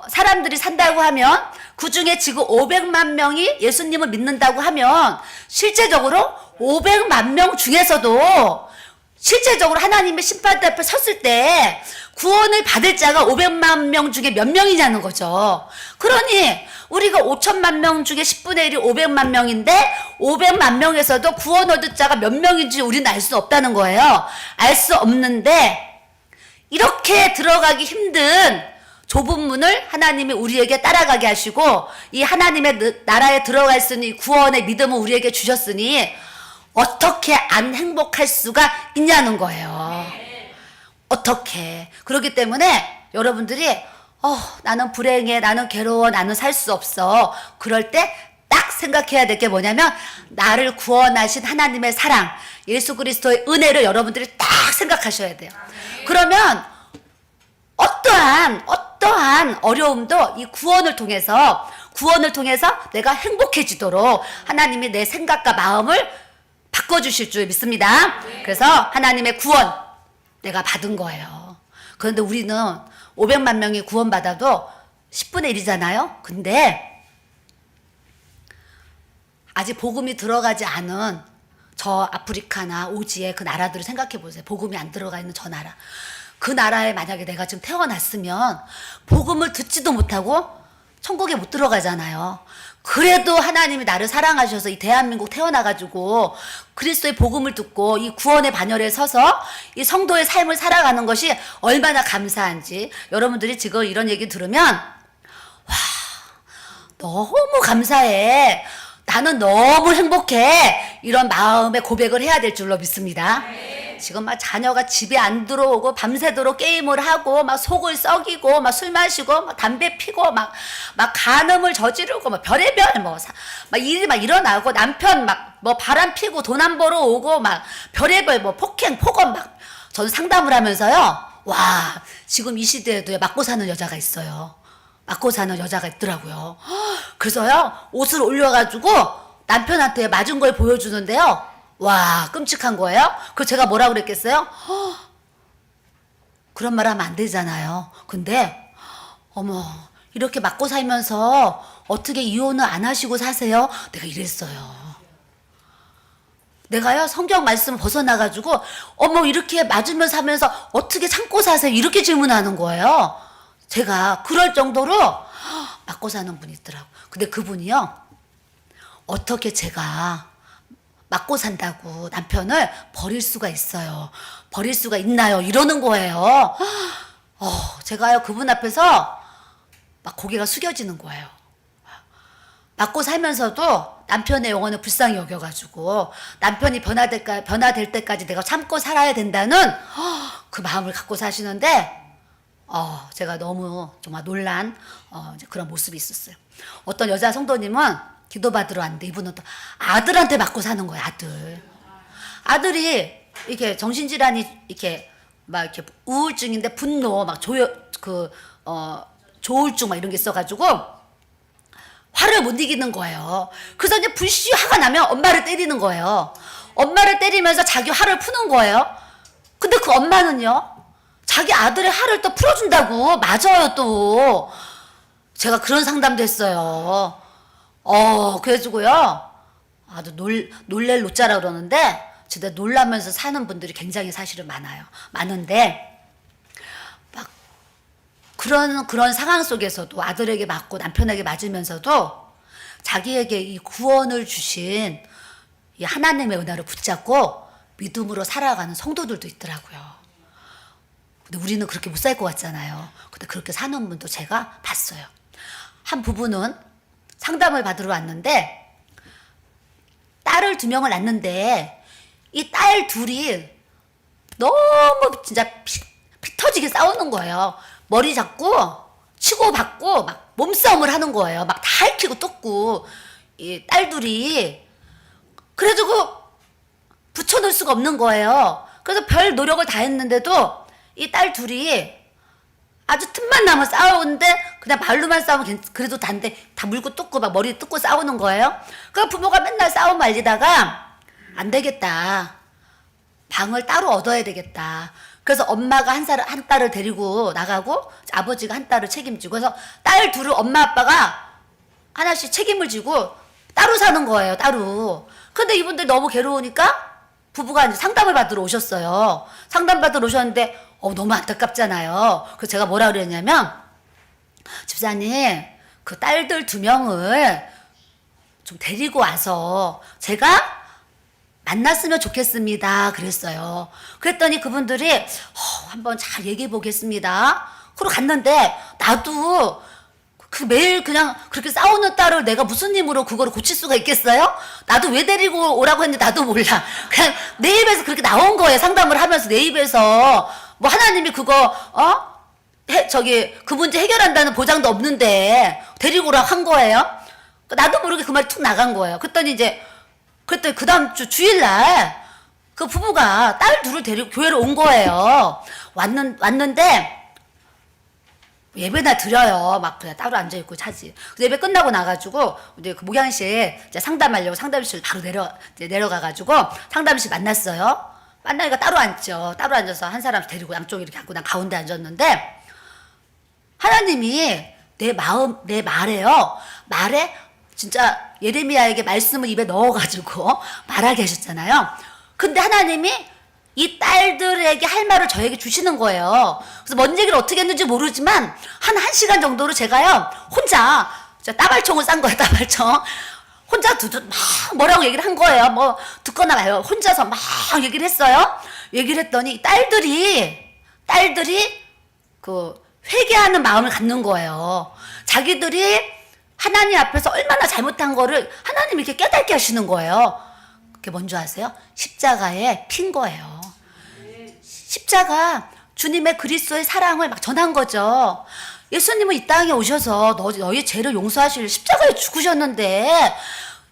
사람들이 산다고 하면 그 중에 지금 500만 명이 예수님을 믿는다고 하면 실제적으로 500만 명 중에서도 실제적으로 하나님의 심판대 앞에 섰을 때 구원을 받을 자가 500만 명 중에 몇 명이냐는 거죠. 그러니 우리가 5천만 명 중에 10분의 1이 500만 명인데 500만 명에서도 구원 얻을 자가 몇 명인지 우리는 알 수 없다는 거예요. 알 수 없는데 이렇게 들어가기 힘든 좁은 문을 하나님이 우리에게 따라가게 하시고 이 하나님의 나라에 들어갈 수 있는 이 구원의 믿음을 우리에게 주셨으니 어떻게 안 행복할 수가 있냐는 거예요. 어떻게. 그렇기 때문에 여러분들이 나는 불행해, 나는 괴로워, 나는 살 수 없어. 그럴 때 딱 생각해야 될 게 뭐냐면 나를 구원하신 하나님의 사랑, 예수 그리스도의 은혜를 여러분들이 딱 생각하셔야 돼요. 그러면 어떠한 어려움도 이 구원을 통해서 내가 행복해지도록 하나님이 내 생각과 마음을 바꿔주실 줄 믿습니다. 그래서 하나님의 구원 내가 받은 거예요. 그런데 우리는 500만 명이 구원받아도 10분의 1이잖아요. 근데 아직 복음이 들어가지 않은 저 아프리카나 오지의 그 나라들을 생각해 보세요. 복음이 안 들어가 있는 저 나라. 그 나라에 만약에 내가 지금 태어났으면 복음을 듣지도 못하고 천국에 못 들어가잖아요. 그래도 하나님이 나를 사랑하셔서 이 대한민국 태어나가지고 그리스도의 복음을 듣고 이 구원의 반열에 서서 이 성도의 삶을 살아가는 것이 얼마나 감사한지 여러분들이 지금 이런 얘기 들으면 너무 감사해. 나는 너무 행복해. 이런 마음의 고백을 해야 될 줄로 믿습니다. 지금 막 자녀가 집에 안 들어오고 밤새도록 게임을 하고 막 속을 썩이고 막 술 마시고 막 담배 피고 막 간음을 저지르고 막 별의별 막 일이 막 일어나고 남편 막 뭐 바람 피고 돈 안 벌어 오고 막 별의별 뭐 폭행 폭언 막 전 상담을 하면서요. 와, 지금 이 시대에도 맞고 사는 여자가 있어요. 맞고 사는 여자가 있더라고요. 그래서요, 옷을 올려가지고 남편한테 맞은 걸 보여주는데요. 와, 끔찍한 거예요. 그래서 제가 뭐라고 그랬겠어요? 그런 말 하면 안 되잖아요. 근데 어머, 이렇게 맞고 살면서 어떻게 이혼을 안 하시고 사세요? 내가 이랬어요. 내가요, 성경 말씀 벗어나가지고 어머, 이렇게 맞으면서 하면서 어떻게 참고 사세요? 이렇게 질문하는 거예요. 제가 그럴 정도로 맞고 사는 분이 있더라고. 근데 그분이요, 어떻게 제가 맞고 산다고 남편을 버릴 수가 있어요? 버릴 수가 있나요? 이러는 거예요. 제가요, 그분 앞에서 막 고개가 숙여지는 거예요. 맞고 살면서도 남편의 영혼을 불쌍히 여겨가지고 남편이 변화될 때까지 내가 참고 살아야 된다는 그 마음을 갖고 사시는데 제가 너무 정말 놀란 이제 그런 모습이 있었어요. 어떤 여자 성도님은 기도받으러 왔는데 이분은 또 아들한테 맞고 사는 거예요. 아들이 이렇게 정신질환이 이렇게 막 이렇게 우울증인데 분노 막 조울증 막 이런 게 있어가지고 화를 못 이기는 거예요. 그래서 이제 불시 화가 나면 엄마를 때리는 거예요. 엄마를 때리면서 자기 화를 푸는 거예요. 근데 그 엄마는요, 자기 아들의 화를 또 풀어준다고 맞아요 또. 제가 그런 상담도 했어요. 그래가지고요, 아주 놀랄 노자라 그러는데 진짜 놀라면서 사는 분들이 굉장히 사실은 많은데 막 그런 상황 속에서도 아들에게 맞고 남편에게 맞으면서도 자기에게 이 구원을 주신 이 하나님의 은혜를 붙잡고 믿음으로 살아가는 성도들도 있더라고요. 근데 우리는 그렇게 못 살 것 같잖아요. 근데 그렇게 사는 분도 제가 봤어요. 한 부부는 상담을 받으러 왔는데 딸을 2명을 낳는데 이 딸 둘이 너무 진짜 피 터지게 싸우는 거예요. 머리 잡고 치고 받고 막 몸싸움을 하는 거예요. 막 다 핥히고 뜯고 이 딸 둘이. 그래가지고 붙여놓을 수가 없는 거예요. 그래서 별 노력을 다 했는데도 이 딸 둘이 아주 틈만 나면 싸우는데 그냥 말로만 싸우면 그래도 단데 다 물고 뜯고 막 머리 뜯고 싸우는 거예요. 그 부모가 맨날 싸움 말리다가 안 되겠다. 방을 따로 얻어야 되겠다. 그래서 엄마가 한 딸을 데리고 나가고 아버지가 한 딸을 책임지고 그래서 딸 둘을 엄마 아빠가 하나씩 책임을 지고 따로 사는 거예요. 따로. 근데 이분들 너무 괴로우니까 부부가 이제 상담을 받으러 오셨어요. 상담 받으러 오셨는데 너무 안타깝잖아요. 그래서 제가 뭐라 그랬냐면 집사님 그 딸들 2명을 좀 데리고 와서 제가 만났으면 좋겠습니다. 그랬어요. 그랬더니 그분들이 한번 잘 얘기해 보겠습니다. 그러고 갔는데 나도 그 매일 그냥 그렇게 싸우는 딸을 내가 무슨 힘으로 그거를 고칠 수가 있겠어요? 나도 왜 데리고 오라고 했는데 나도 몰라. 그냥 내 입에서 그렇게 나온 거예요. 상담을 하면서 내 입에서 뭐 하나님이 그거 그 문제 해결한다는 보장도 없는데 데리고 오라고 한 거예요. 나도 모르게 그 말이 툭 나간 거예요. 그랬더니 그 다음 주 주일날 그 부부가 딸 둘을 데리고 교회로 온 거예요. 왔는데 예배나 드려요. 막 그냥 따로 앉아있고 차지. 그래서 예배 끝나고 나가지고 이제 그 목양실 이제 상담하려고 상담실 바로 내려가가지고 상담실 만났어요. 만나니까 따로 앉죠. 따로 앉아서 한 사람 데리고 양쪽에 이렇게 앉고 난 가운데 앉았는데 하나님이 내 말에 진짜 예레미야에게 말씀을 입에 넣어가지고 말하게 하셨잖아요. 근데 하나님이 이 딸들에게 할 말을 저에게 주시는 거예요. 그래서 뭔 얘기를 어떻게 했는지 모르지만 한 1시간 정도로 제가요 혼자 따발총을 싼 거예요. 따발총 혼자 막 뭐라고 얘기를 한 거예요. 뭐 듣거나 말고 혼자서 막 얘기를 했어요. 얘기를 했더니 딸들이 그 회개하는 마음을 갖는 거예요. 자기들이 하나님 앞에서 얼마나 잘못한 거를 하나님이 이렇게 깨닫게 하시는 거예요. 그게 뭔지 아세요? 십자가에 핀 거예요. 십자가 주님의 그리스도의 사랑을 막 전한 거죠. 예수님은 이 땅에 오셔서 너희 죄를 용서하실 십자가에 죽으셨는데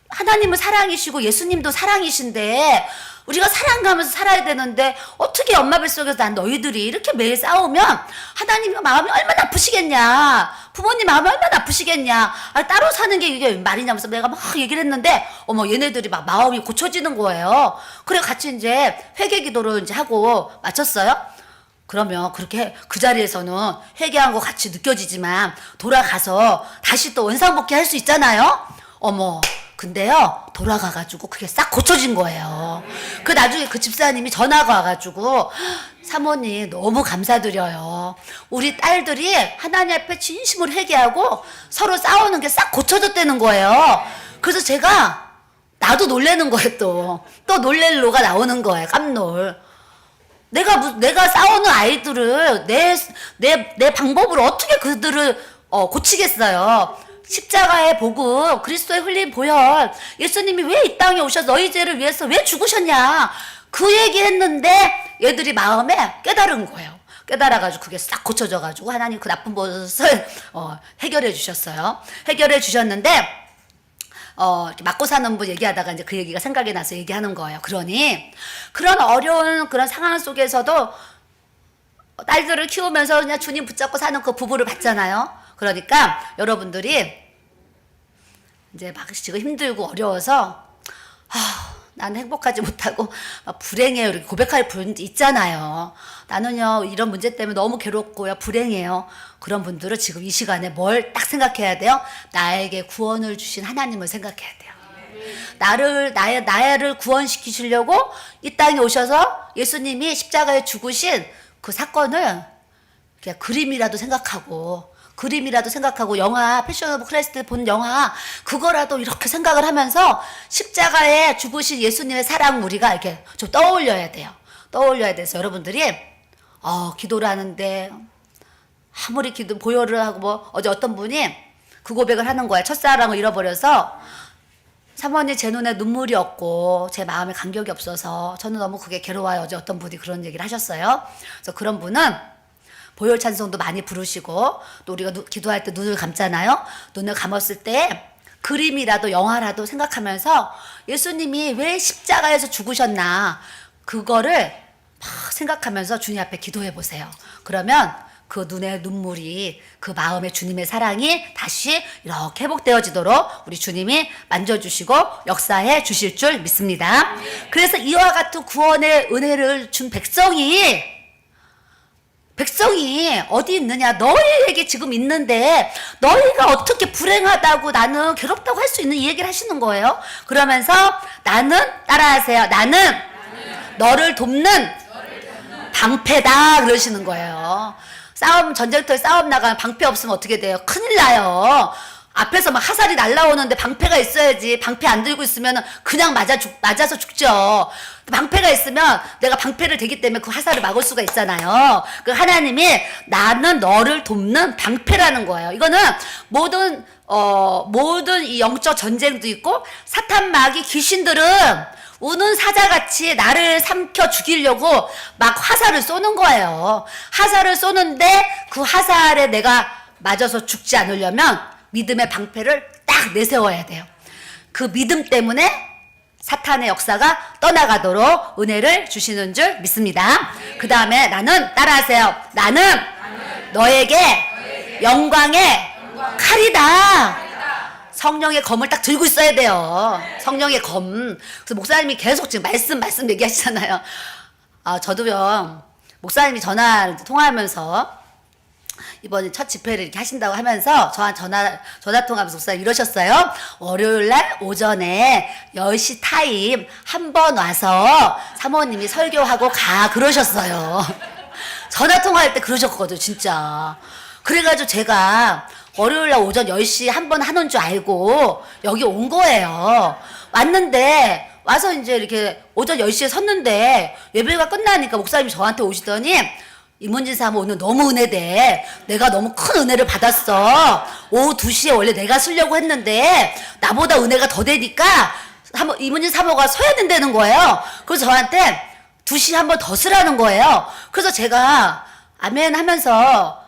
하나님은 사랑이시고 예수님도 사랑이신데 우리가 사랑하면서 살아야 되는데 어떻게 엄마 뱃속에서 난 너희들이 이렇게 매일 싸우면 하나님 마음이 얼마나 아프시겠냐, 부모님 마음이 얼마나 아프시겠냐, 따로 사는 게 이게 말이냐면서 내가 막 얘기를 했는데 얘네들이 막 마음이 고쳐지는 거예요. 그래 같이 이제 회개 기도를 이제 하고 마쳤어요. 그러면 그렇게 그 자리에서는 회개한 거 같이 느껴지지만 돌아가서 다시 또 원상복귀 할 수 있잖아요. 근데요 돌아가가지고 그게 싹 고쳐진 거예요. 그 나중에 그 집사님이 전화가 와가지고 사모님 너무 감사드려요. 우리 딸들이 하나님 앞에 진심으로 회개하고 서로 싸우는 게 싹 고쳐졌다는 거예요. 그래서 제가 나도 놀래는 거예요. 또 놀랄 노가 나오는 거예요. 깜놀. 내가 싸우는 아이들을 내 방법으로 어떻게 그들을 고치겠어요. 십자가의 복음, 그리스도의 흘린 보혈, 예수님이 왜 이 땅에 오셔서 너희 죄를 위해서 왜 죽으셨냐, 그 얘기 했는데 얘들이 마음에 깨달은 거예요. 깨달아가지고 그게 싹 고쳐져가지고 하나님 그 나쁜 버릇을 해결해 주셨어요. 해결해 주셨는데 이렇게 맞고 사는 분 얘기하다가 이제 그 얘기가 생각이 나서 얘기하는 거예요. 그러니 그런 어려운 그런 상황 속에서도 딸들을 키우면서 그냥 주님 붙잡고 사는 그 부부를 봤잖아요. 그러니까 여러분들이 이제 막 지금 힘들고 어려워서 나는 행복하지 못하고 불행해요 이렇게 고백할 분 있잖아요. 나는요 이런 문제 때문에 너무 괴롭고요 불행해요. 그런 분들은 지금 이 시간에 뭘 딱 생각해야 돼요? 나에게 구원을 주신 하나님을 생각해야 돼요. 나를 구원시키시려고 이 땅에 오셔서 예수님이 십자가에 죽으신 그 사건을 그냥 그림이라도 생각하고 영화 패션 오브 크라이스트 본 영화 그거라도 이렇게 생각을 하면서 십자가에 죽으신 예수님의 사랑 우리가 이렇게 좀 떠올려야 돼요. 떠올려야 돼서 여러분들이 기도를 하는데 아무리 기도 보혈을 하고 뭐 어제 어떤 분이 그 고백을 하는 거야. 첫사랑을 잃어버려서 사모님 제 눈에 눈물이 없고 제 마음에 간격이 없어서 저는 너무 그게 괴로워요. 어제 어떤 분이 그런 얘기를 하셨어요. 그래서 그런 분은 보혈 찬송도 많이 부르시고 또 우리가 기도할 때 눈을 감잖아요. 눈을 감았을 때 그림이라도 영화라도 생각하면서 예수님이 왜 십자가에서 죽으셨나 그거를 막 생각하면서 주님 앞에 기도해 보세요. 그러면 그 눈의 눈물이 그 마음에 주님의 사랑이 다시 이렇게 회복되어지도록 우리 주님이 만져주시고 역사해 주실 줄 믿습니다. 그래서 이와 같은 구원의 은혜를 준 백성이 어디 있느냐? 너희에게 지금 있는데 너희가 어떻게 불행하다고 나는 괴롭다고 할 수 있는 이 얘기를 하시는 거예요. 그러면서 나는 따라하세요. 나는 너를 돕는 방패다 그러시는 거예요. 전쟁터에 싸움 나가면 방패 없으면 어떻게 돼요? 큰일 나요. 앞에서 막 화살이 날라오는데 방패가 있어야지. 방패 안 들고 있으면 그냥 맞아서 죽죠. 방패가 있으면 내가 방패를 대기 때문에 그 화살을 막을 수가 있잖아요. 그 하나님이 나는 너를 돕는 방패라는 거예요. 이거는 모든 이 영적 전쟁도 있고 사탄 마귀 귀신들은 우는 사자같이 나를 삼켜 죽이려고 막 화살을 쏘는 거예요. 화살을 쏘는데 그 화살에 내가 맞아서 죽지 않으려면 믿음의 방패를 딱 내세워야 돼요. 그 믿음 때문에 사탄의 역사가 떠나가도록 은혜를 주시는 줄 믿습니다. 그 다음에 나는 따라하세요. 나는 너에게 영광의 칼이다. 성령의 검을 딱 들고 있어야 돼요. 성령의 검. 그래서 목사님이 계속 지금 말씀 얘기하시잖아요. 저도요, 목사님이 통화하면서 이번에 첫 집회를 이렇게 하신다고 하면서 저한 전화 통화하면서 목사님 이러셨어요. 월요일날 오전에 10시 타임 한 번 와서 사모님이 설교하고 가 그러셨어요. 전화 통화할 때 그러셨거든요, 진짜. 그래가지고 제가 월요일날 오전 10시 한 번 하는 줄 알고 여기 온 거예요. 왔는데 와서 이제 이렇게 오전 10시에 섰는데 예배가 끝나니까 목사님이 저한테 오시더니 이문진 사모 오늘 너무 은혜돼. 내가 너무 큰 은혜를 받았어. 오후 2시에 원래 내가 쓰려고 했는데 나보다 은혜가 더 되니까 이문진 사모가 서야 된다는 거예요. 그래서 저한테 2시에 한 번 더 쓰라는 거예요. 그래서 제가 아멘 하면서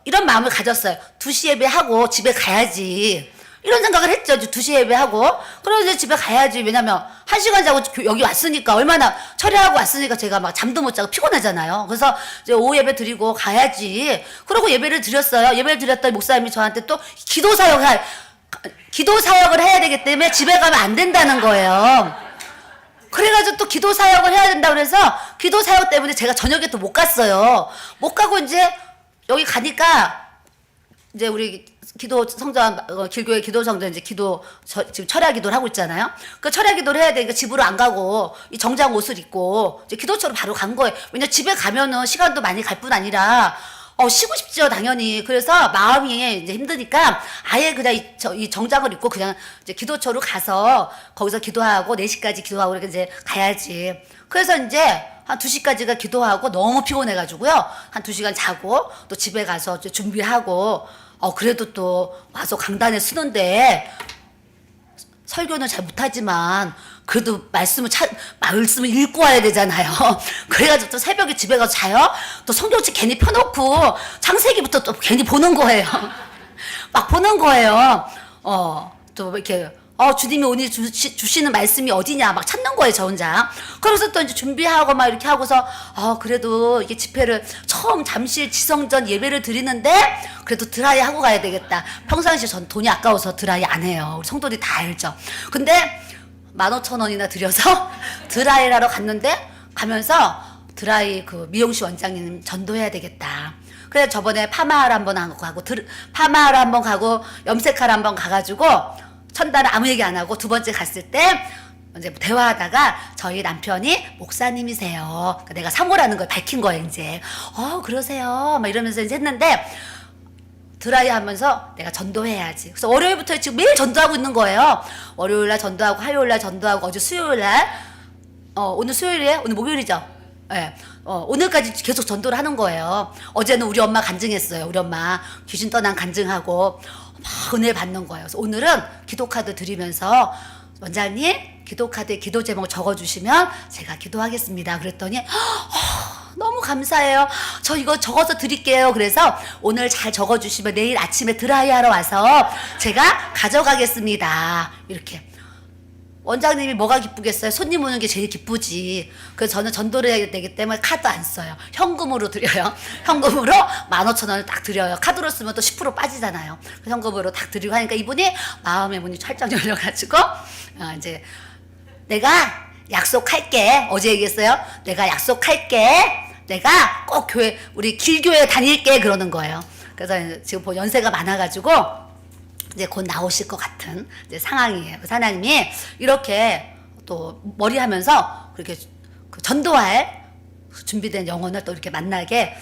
이런 마음을 가졌어요. 2시 예배하고 집에 가야지. 이런 생각을 했죠. 2시 예배하고. 그래서 이제 집에 가야지. 왜냐면 1시간 자고 여기 왔으니까 얼마나 철회하고 왔으니까 제가 막 잠도 못 자고 피곤하잖아요. 그래서 이제 오후 예배 드리고 가야지. 그러고 예배를 드렸어요. 예배를 드렸더니 목사님이 저한테 또 기도 사역을 해야 되기 때문에 집에 가면 안 된다는 거예요. 그래가지고 또 기도 사역을 해야 된다고 그래서 기도 사역 때문에 제가 저녁에 또 못 갔어요. 못 가고 이제 여기 가니까 이제 우리 기도 성전 길교회 기도 성전 이제 지금 철야 기도를 하고 있잖아요. 그 철야 기도를 해야 되니까 집으로 안 가고 이 정장 옷을 입고 이제 기도처로 바로 간 거예요. 왜냐 집에 가면은 시간도 많이 갈 뿐 아니라 쉬고 싶죠 당연히. 그래서 마음이 이제 힘드니까 아예 그냥 이 정장을 입고 그냥 이제 기도처로 가서 거기서 기도하고 4시까지 기도하고 이렇게 이제 가야지. 그래서 이제 한 2시까지가 기도하고 너무 피곤해가지고요. 한 2시간 자고 또 집에 가서 준비하고 그래도 또 와서 강단에 쓰는데 설교는 잘 못하지만 그래도 말씀을 읽고 와야 되잖아요. 그래가지고 또 새벽에 집에 가서 자요. 또 성경책 괜히 펴놓고 창세기부터 또 괜히 보는 거예요. 막 보는 거예요. 또 이렇게 주님이 오늘 주시는 말씀이 어디냐 막 찾는 거예요, 저 혼자. 그래서 또 이제 준비하고 막 이렇게 하고서 그래도 이게 집회를 처음 잠실 지성전 예배를 드리는데 그래도 드라이 하고 가야 되겠다. 평상시에 전 돈이 아까워서 드라이 안 해요. 우리 성도들이 다 알죠. 근데 15,000원이나 들여서 드라이를 하러 갔는데 가면서 드라이 그 미용실 원장님 전도해야 되겠다. 그래서 저번에 파마하러 한번 가고 파마하러 한번 가고 염색하러 한번 가가지고 첫날은 아무 얘기 안 하고 두 번째 갔을 때 이제 대화하다가 저희 남편이 목사님이세요. 내가 사모라는 걸 밝힌 거예요, 이제. 그러세요. 막 이러면서 이제 했는데 드라이 하면서 내가 전도해야지. 그래서 월요일부터 지금 매일 전도하고 있는 거예요. 월요일날 전도하고 화요일날 전도하고 어제 수요일날 오늘 수요일이에요? 오늘 목요일이죠? 네. 오늘까지 계속 전도를 하는 거예요. 어제는 우리 엄마 간증했어요. 우리 엄마 귀신 떠난 간증하고 막 은혜 받는 거예요. 그래서 오늘은 기도카드 드리면서 원장님 기도카드에 기도 제목 적어주시면 제가 기도하겠습니다. 그랬더니 너무 감사해요. 저 이거 적어서 드릴게요. 그래서 오늘 잘 적어주시면 내일 아침에 드라이하러 와서 제가 가져가겠습니다. 이렇게. 원장님이 뭐가 기쁘겠어요? 손님 오는 게 제일 기쁘지. 그래서 저는 전도를 해야 되기 때문에 카드 안 써요. 현금으로 드려요. 현금으로 15,000원을 딱 드려요. 카드로 쓰면 또 10% 빠지잖아요. 그래서 현금으로 딱 드리고 하니까 이분이 마음의 문이 활짝 열려가지고 이제 내가 약속할게. 어제 얘기했어요. 내가 약속할게. 내가 꼭 우리 길교회 다닐게. 그러는 거예요. 그래서 지금 연세가 많아가지고 이제 곧 나오실 것 같은 이제 상황이에요. 그래서 하나님이 이렇게 또 머리 하면서 그렇게 전도할 준비된 영혼을 또 이렇게 만나게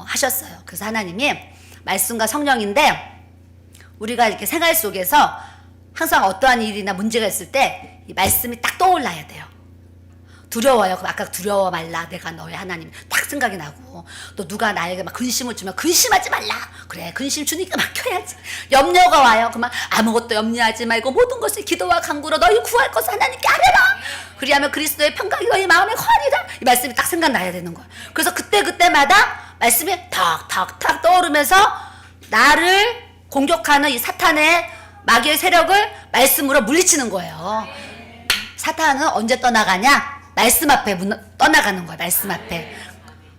하셨어요. 그래서 하나님이 말씀과 성령인데 우리가 이렇게 생활 속에서 항상 어떠한 일이나 문제가 있을 때 이 말씀이 딱 떠올라야 돼요. 두려워요. 그럼 아까 두려워 말라. 내가 너의 하나님. 딱 생각이 나고. 또 누가 나에게 막 근심을 주면 근심하지 말라. 그래. 근심 주니까 맡겨야지. 염려가 와요. 그러면 아무것도 염려하지 말고 모든 것을 기도와 간구로 너희 구할 것을 하나님께 아뢰라. 그리하면 그리스도의 평강이 너희 마음의 환이다. 이 말씀이 딱 생각나야 되는 거예요. 그래서 그때마다 말씀이 탁탁탁 떠오르면서 나를 공격하는 이 사탄의 마귀의 세력을 말씀으로 물리치는 거예요. 사탄은 언제 떠나가냐? 말씀 앞에 떠나가는 거예요. 말씀 앞에.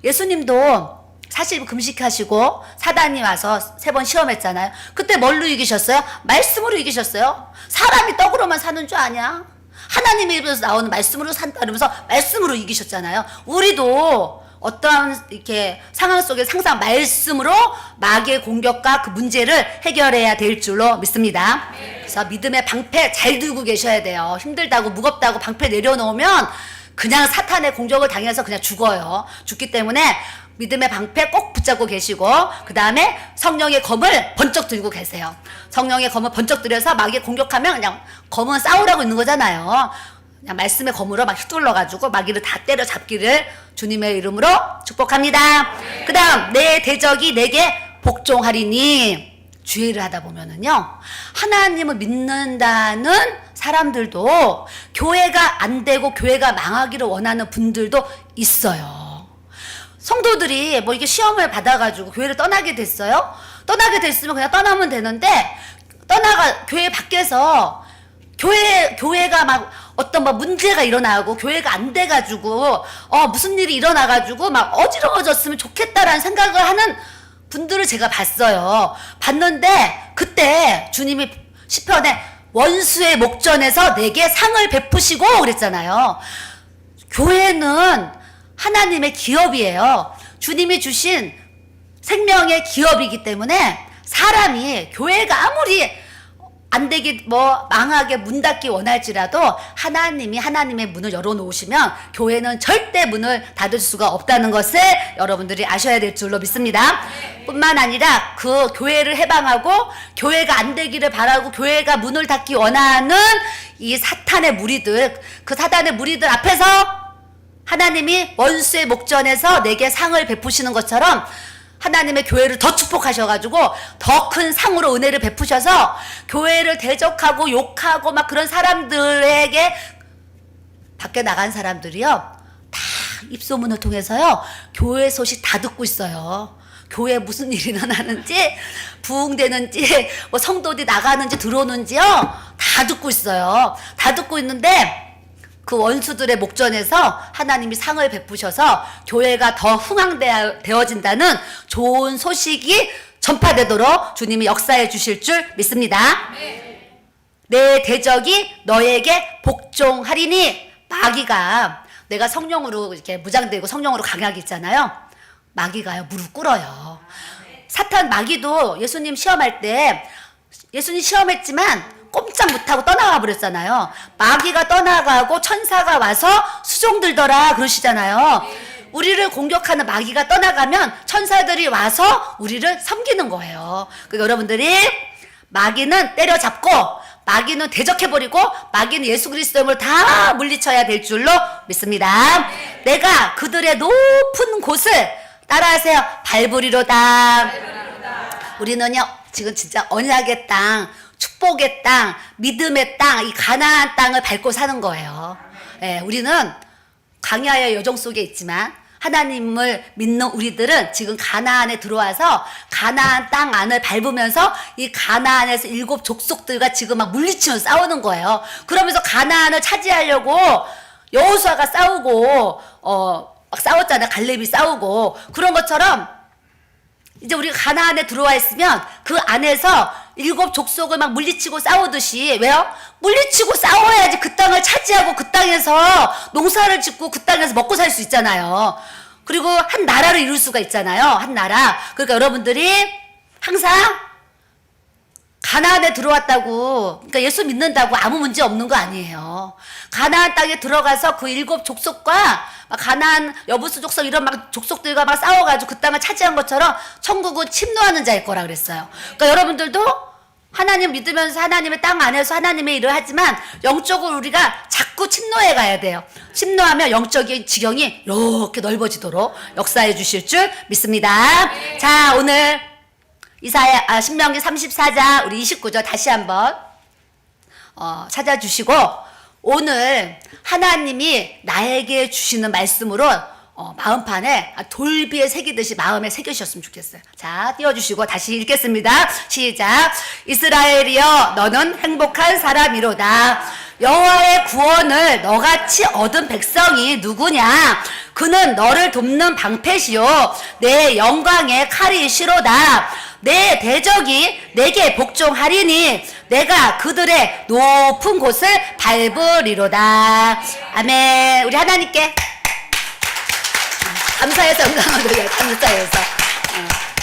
예수님도 40일 금식하시고 사단이 와서 3번 시험했잖아요. 그때 뭘로 이기셨어요? 말씀으로 이기셨어요. 사람이 떡으로만 사는 줄 아냐? 하나님의 입에서 나오는 말씀으로 산다 그러면서 말씀으로 이기셨잖아요. 우리도 어떠한 이렇게 상황 속에 항상 말씀으로 마귀의 공격과 그 문제를 해결해야 될 줄로 믿습니다. 그래서 믿음의 방패 잘 들고 계셔야 돼요. 힘들다고 무겁다고 방패 내려놓으면 그냥 사탄의 공격을 당해서 그냥 죽어요. 죽기 때문에 믿음의 방패 꼭 붙잡고 계시고 그 다음에 성령의 검을 번쩍 들고 계세요. 성령의 검을 번쩍 들여서 마귀의 공격하면 그냥 검은 싸우라고 있는 거잖아요. 그냥 말씀의 검으로 막 휘둘러가지고 마귀를 다 때려잡기를 주님의 이름으로 축복합니다. 그 다음 내 대적이 내게 복종하리니 주의를 하다 보면은요 하나님을 믿는다는 사람들도 교회가 안 되고 교회가 망하기를 원하는 분들도 있어요. 성도들이 뭐 이게 시험을 받아가지고 교회를 떠나게 됐어요. 떠나게 됐으면 그냥 떠나면 되는데 교회 밖에서 교회가 막 어떤 뭐 문제가 일어나고 교회가 안 돼가지고 무슨 일이 일어나가지고 막 어지러워졌으면 좋겠다라는 생각을 하는 분들을 제가 봤어요. 봤는데 그때 주님이 시편에 원수의 목전에서 내게 상을 베푸시고 그랬잖아요. 교회는 하나님의 기업이에요. 주님이 주신 생명의 기업이기 때문에 사람이 교회가 아무리 안 되기 망하게 문 닫기 원할지라도 하나님이 하나님의 문을 열어놓으시면 교회는 절대 문을 닫을 수가 없다는 것을 여러분들이 아셔야 될 줄로 믿습니다. 뿐만 아니라 그 교회를 해방하고 교회가 안 되기를 바라고 교회가 문을 닫기 원하는 이 사탄의 무리들, 그 사탄의 무리들 앞에서 하나님이 원수의 목전에서 내게 상을 베푸시는 것처럼 하나님의 교회를 더 축복하셔가지고 더 큰 상으로 은혜를 베푸셔서 교회를 대적하고 욕하고 막 그런 사람들에게 밖에 나간 사람들이요 다 입소문을 통해서요 교회 소식 다 듣고 있어요. 교회에 무슨 일이 일어나는지 부흥되는지 뭐 성도들이 나가는지 들어오는지요 다 듣고 있어요. 다 듣고 있는데 그 원수들의 목전에서 하나님이 상을 베푸셔서 교회가 더 흥황되어진다는 좋은 소식이 전파되도록 주님이 역사해 주실 줄 믿습니다. 내 대적이 너에게 복종하리니. 마귀가 내가 성령으로 이렇게 무장되고 성령으로 강하게 있잖아요. 마귀가요 무릎 꿇어요. 사탄 마귀도 예수님 시험할 때 예수님 시험했지만 꼼짝 못하고 떠나가 버렸잖아요. 마귀가 떠나가고 천사가 와서 수종들더라 그러시잖아요. 우리를 공격하는 마귀가 떠나가면 천사들이 와서 우리를 섬기는 거예요. 그러니까 여러분들이 마귀는 때려잡고 마귀는 대적해버리고 마귀는 예수 그리스도의 힘을 다 물리쳐야 될 줄로 믿습니다. 내가 그들의 높은 곳을 따라하세요. 밟으리로다. 우리는요 지금 진짜 언약의 땅, 축복의 땅, 믿음의 땅, 이 가나안 땅을 밟고 사는 거예요. 예, 우리는 광야의 여정 속에 있지만 하나님을 믿는 우리들은 지금 가나안에 들어와서 가나안 땅 안을 밟으면서 이 가나안에서 7 족속들과 지금 막 물리치면서 싸우는 거예요. 그러면서 가나안을 차지하려고 여호수아가 싸우고 막 싸웠잖아요. 갈렙이 싸우고 그런 것처럼 이제 우리가 가나안에 들어와 있으면 그 안에서 7 족속을 막 물리치고 싸우듯이 왜요? 물리치고 싸워야지 그 땅을 차지하고 그 땅에서 농사를 짓고 그 땅에서 먹고 살 수 있잖아요. 그리고 한 나라를 이룰 수가 있잖아요. 한 나라. 그러니까 여러분들이 항상 가나안에 들어왔다고 그러니까 예수 믿는다고 아무 문제 없는 거 아니에요. 가나안 땅에 들어가서 그 7 족속과 가나안 여부수 족속 이런 막 족속들과 막 싸워가지고 그 땅을 차지한 것처럼 천국은 침노하는 자일 거라 그랬어요. 그러니까 여러분들도 하나님 믿으면서 하나님의 땅 안에서 하나님의 일을 하지만 영적으로 우리가 자꾸 침노해 가야 돼요. 침노하면 영적인 지경이 이렇게 넓어지도록 역사해 주실 줄 믿습니다. 자, 오늘 신명기 34장 우리 29절 다시 한번 찾아주시고 오늘 하나님이 나에게 주시는 말씀으로 마음판에 돌비에 새기듯이 마음에 새겨주셨으면 좋겠어요. 자, 띄워주시고 다시 읽겠습니다. 시작. 이스라엘이여 너는 행복한 사람이로다. 여호와의 구원을 너같이 얻은 백성이 누구냐? 그는 너를 돕는 방패시요 내 영광의 칼이시로다. 내 대적이 내게 복종하리니 내가 그들의 높은 곳을 밟으리로다. 아멘. 우리 하나님께 감사해서 영광을 돌려요. 감사해서.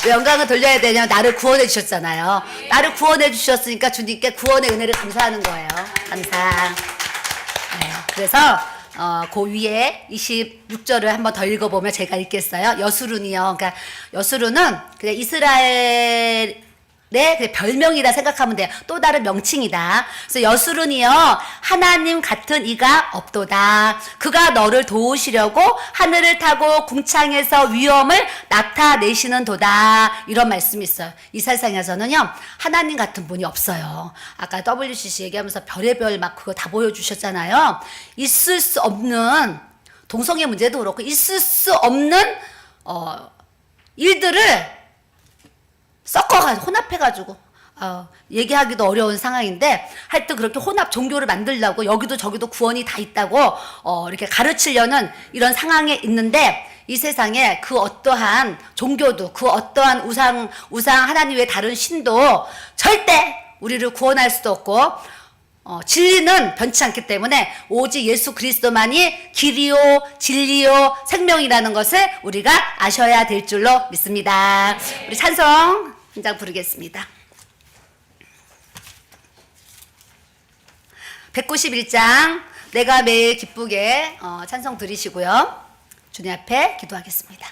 왜 영광을 돌려야 되냐면 나를 구원해 주셨잖아요. 나를 구원해 주셨으니까 주님께 구원의 은혜를 감사하는 거예요. 감사. 네, 그래서 그 위에 26절을 한번 더 읽어보면 제가 읽겠어요. 여수룬이요. 그러니까 여수룬은 그냥 이스라엘 네, 별명이다 생각하면 돼요. 또 다른 명칭이다. 그래서 여수룬이여 하나님 같은 이가 없도다. 그가 너를 도우시려고 하늘을 타고 궁창에서 위엄을 나타내시는 도다. 이런 말씀이 있어요. 이 세상에서는요 하나님 같은 분이 없어요. 아까 WCC 얘기하면서 별의별 막 그거 다 보여주셨잖아요. 있을 수 없는 동성애 문제도 그렇고 있을 수 없는 일들을 섞어가지고 혼합해가지고 얘기하기도 어려운 상황인데 하여튼 그렇게 혼합 종교를 만들려고 여기도 저기도 구원이 다 있다고 이렇게 가르치려는 이런 상황에 있는데 이 세상에 그 어떠한 종교도 그 어떠한 우상 하나님 외에 다른 신도 절대 우리를 구원할 수도 없고 진리는 변치 않기 때문에 오직 예수 그리스도만이 길이요 진리요 생명이라는 것을 우리가 아셔야 될 줄로 믿습니다. 우리 찬송 한 장 부르겠습니다. 191장 내가 매일 기쁘게 찬송 드리시고요. 주님 앞에 기도하겠습니다.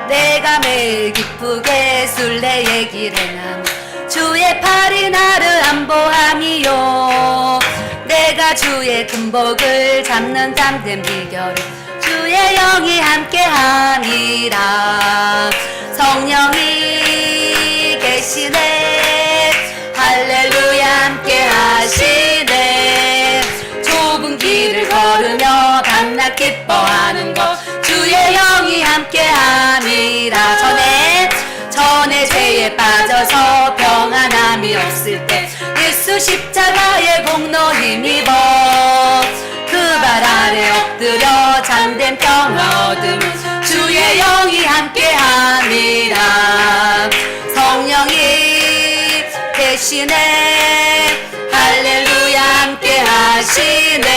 내가 매일 기쁘게 술래의 길에 남 주의 팔이 나를 안보함이요 내가 주의 금복을 잡는 참된 비결은 주의 영이 함께함이라. 성령이 계시네 할렐루야 함께하시네. 좁은 길을 걸으며 밤낮 기뻐하는 것 주의 영이 함께함이라. 전에 죄에 빠져서 평안함이 없을 때 예수 십자가의 공로 힘입어 그 발 아래 엎드려 잠든 평화 얻으면 주의 영이 함께함이라. 성령이 계시네 할렐루야 함께하시네.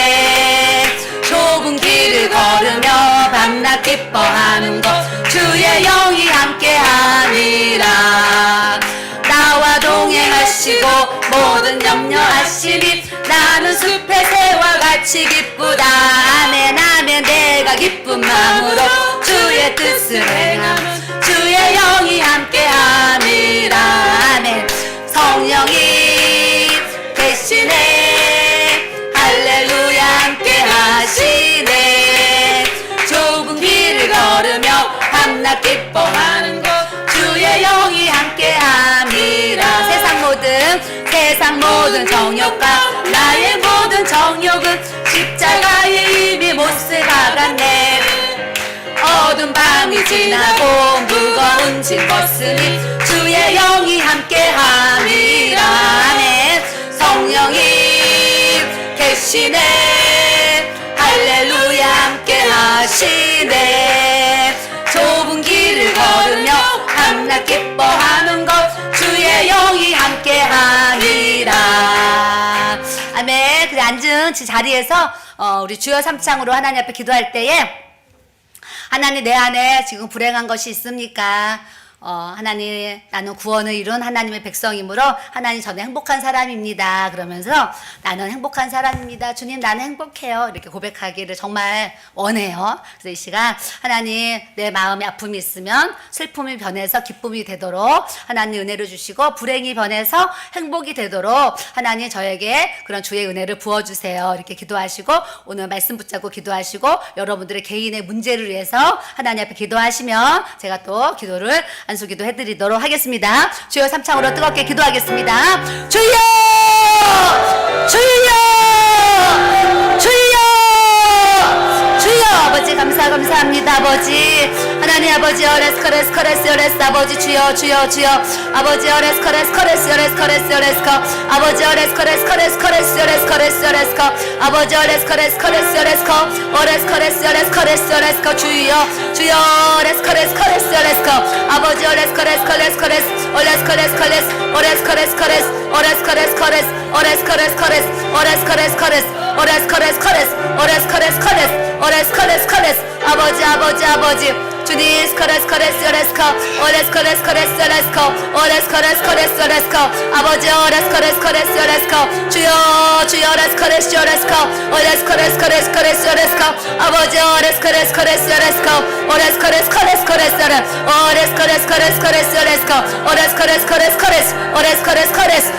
좁은 길을 걸으며 밤낮 기뻐하는 것 주의 영이 함께함이라. 나와 동행하시고 모든 염려하시니 나는 숲의 새와 같이 기쁘다. 아멘 아멘. 내가 기쁜 마음으로 주의 뜻을 행하면 주의 영이 함께함이라. 아멘. 성령이 계시네 할렐루야 함께하시네. 좁은 길을 걸으며 밤낮 기뻐하는 것 주의 영이 함께함이라. 세상 모든 정욕과 나의 모든 정욕은 십자가에 이미 못을 박았네. 어두운 밤이 지나고 무거운 짐 벗으니 주의 영이 함께함이라. 아멘. 성령이 계시네 할렐루야 함께하시네. 좁은 길을 걸으며 밤낮 기뻐하는 것 주의 영이 함께하니라. 아멘. 그래 앉은 자리에서 우리 주여 삼창으로 하나님 앞에 기도할 때에 하나님 내 안에 지금 불행한 것이 있습니까? 하나님 나는 구원을 이룬 하나님의 백성이므로 하나님 저는 행복한 사람입니다. 그러면서 나는 행복한 사람입니다. 주님 나는 행복해요. 이렇게 고백하기를 정말 원해요. 그래서 이 시간 하나님 내 마음에 아픔이 있으면 슬픔이 변해서 기쁨이 되도록 하나님 은혜를 주시고 불행이 변해서 행복이 되도록 하나님 저에게 그런 주의 은혜를 부어주세요. 이렇게 기도하시고 오늘 말씀 붙잡고 기도하시고 여러분들의 개인의 문제를 위해서 하나님 앞에 기도하시면 제가 또 기도를 안수기도 해드리도록 하겠습니다. 주여 삼창으로 뜨겁게 기도하겠습니다. 주여! 주여! 주여! 주여! 아버지 감사합니다. 아버지 하나님 아버지 어레스커레스 아버지 주여 아버지 어레스커레스 아버지 어레스커레스 아버지 어레스커레스 주여 어레스커레스 아버지 어레스커레스 아버지 주님 스커레스커레스 아버지 어레스커레스 주여 어레스커레스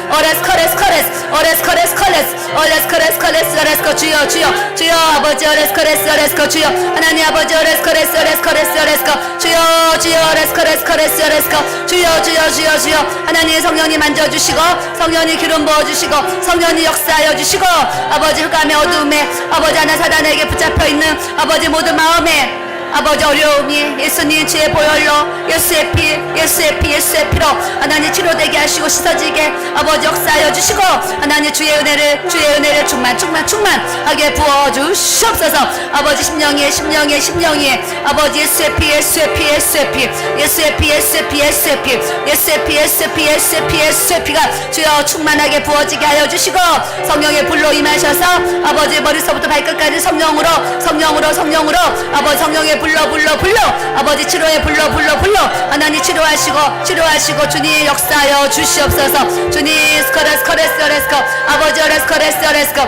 아버지 어레스커레스 주여 아버지 어레스커레스 주여 하나님 아버지 어레스커레스 주여 주여 하나님 성령님 만져주시고 성령님 기름 부어주시고 성령님 역사하여 주시고 아버지 흑암의 어두움에 아버지 하나 사단에게 붙잡혀있는 아버지 모든 마음에 아버지 어려움이 예수님 주의 보혈로 예수의 피로 하나님 치료되게 하시고 씻어지게 아버지 역사하여 주시고 하나님 주의 은혜를 충만하게 부어주시옵소서. 아버지 심령이 아버지 예수의 피가 주여 충만하게 부어지게 하여 주시고 성령의 불로 임하셔서 아버지 머리서부터 발끝까지 성령으로 아버지 성령의 불러 아버지 치료의 불러 하나님 치료하시고 주님 역사하여 주시옵소서. 주님 스커레스커 아버지 어레스커레스커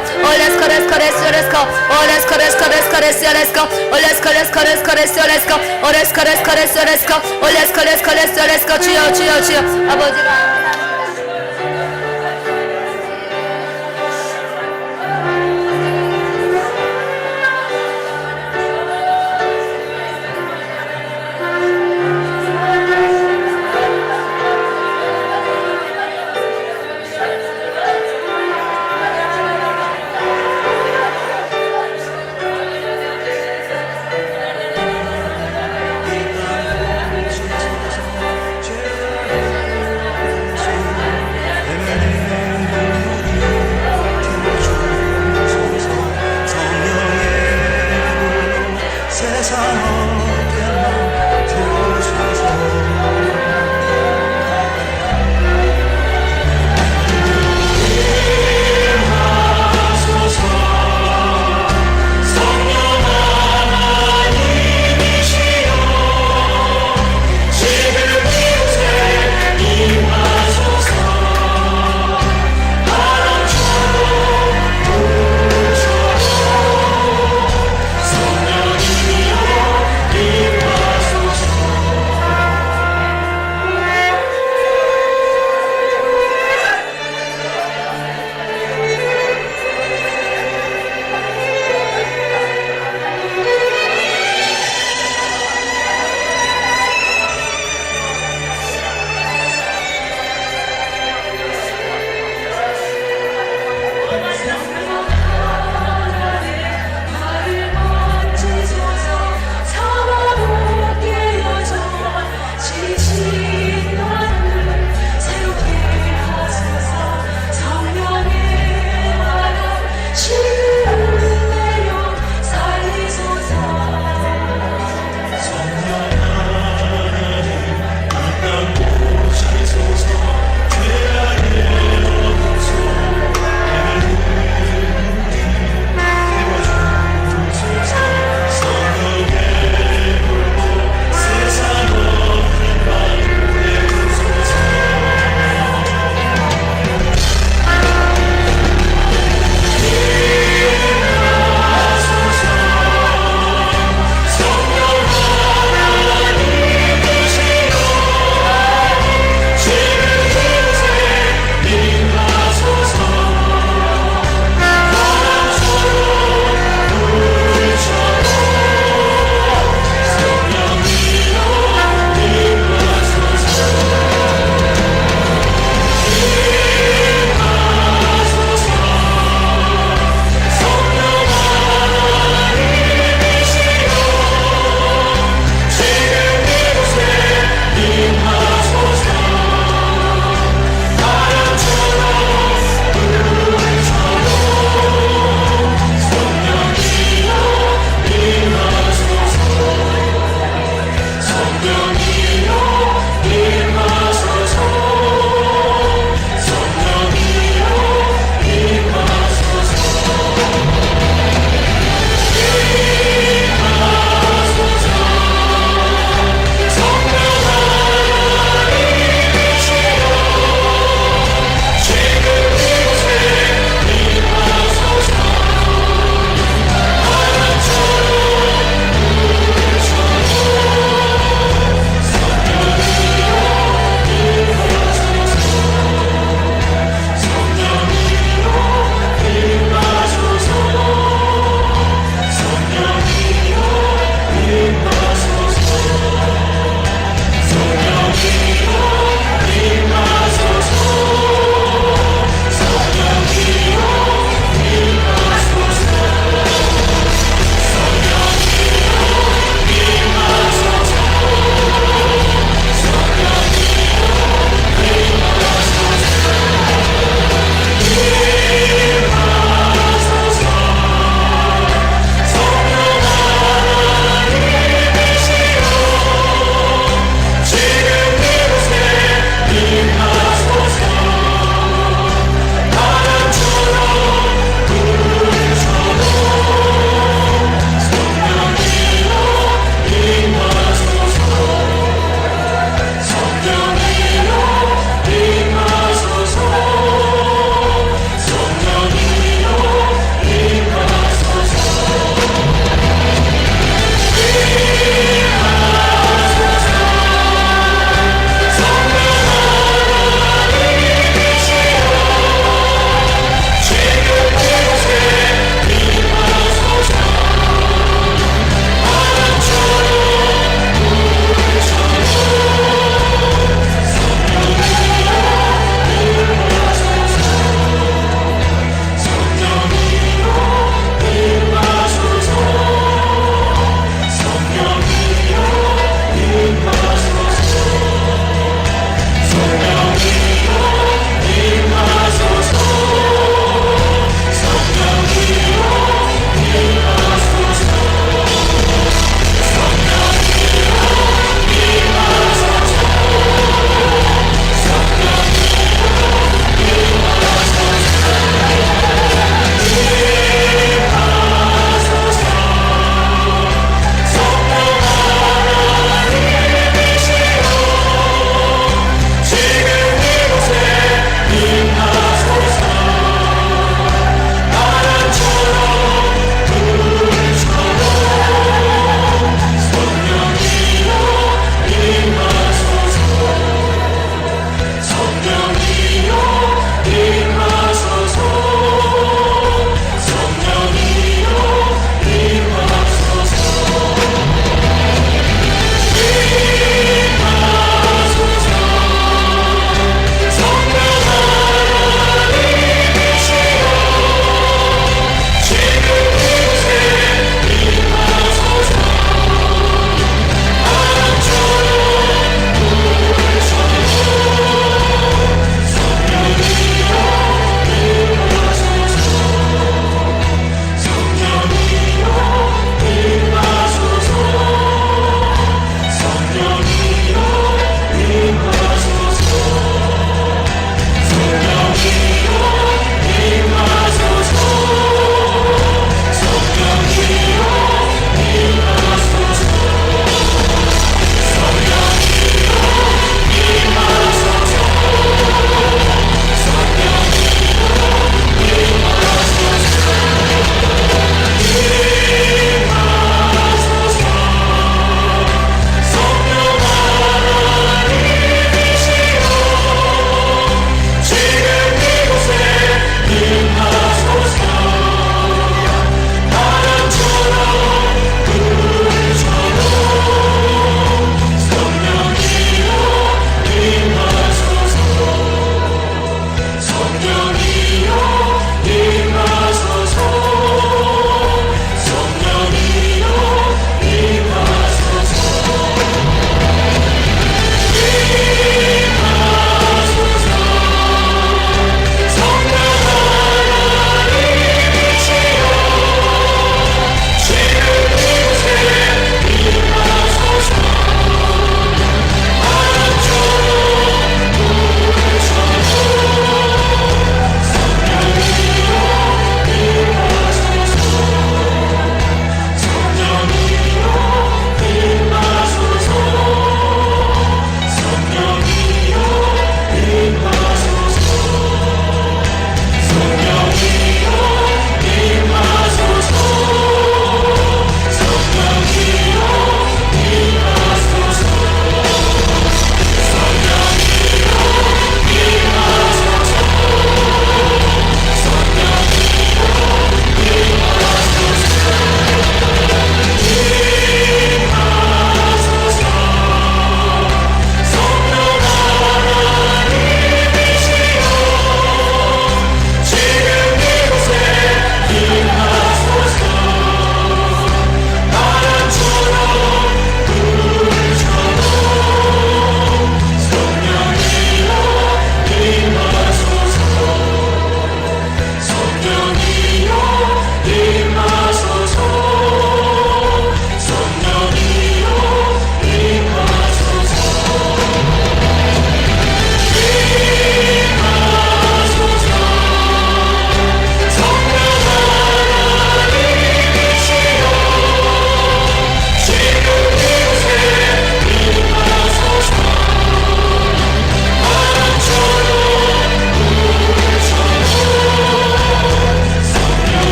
주여 아버지가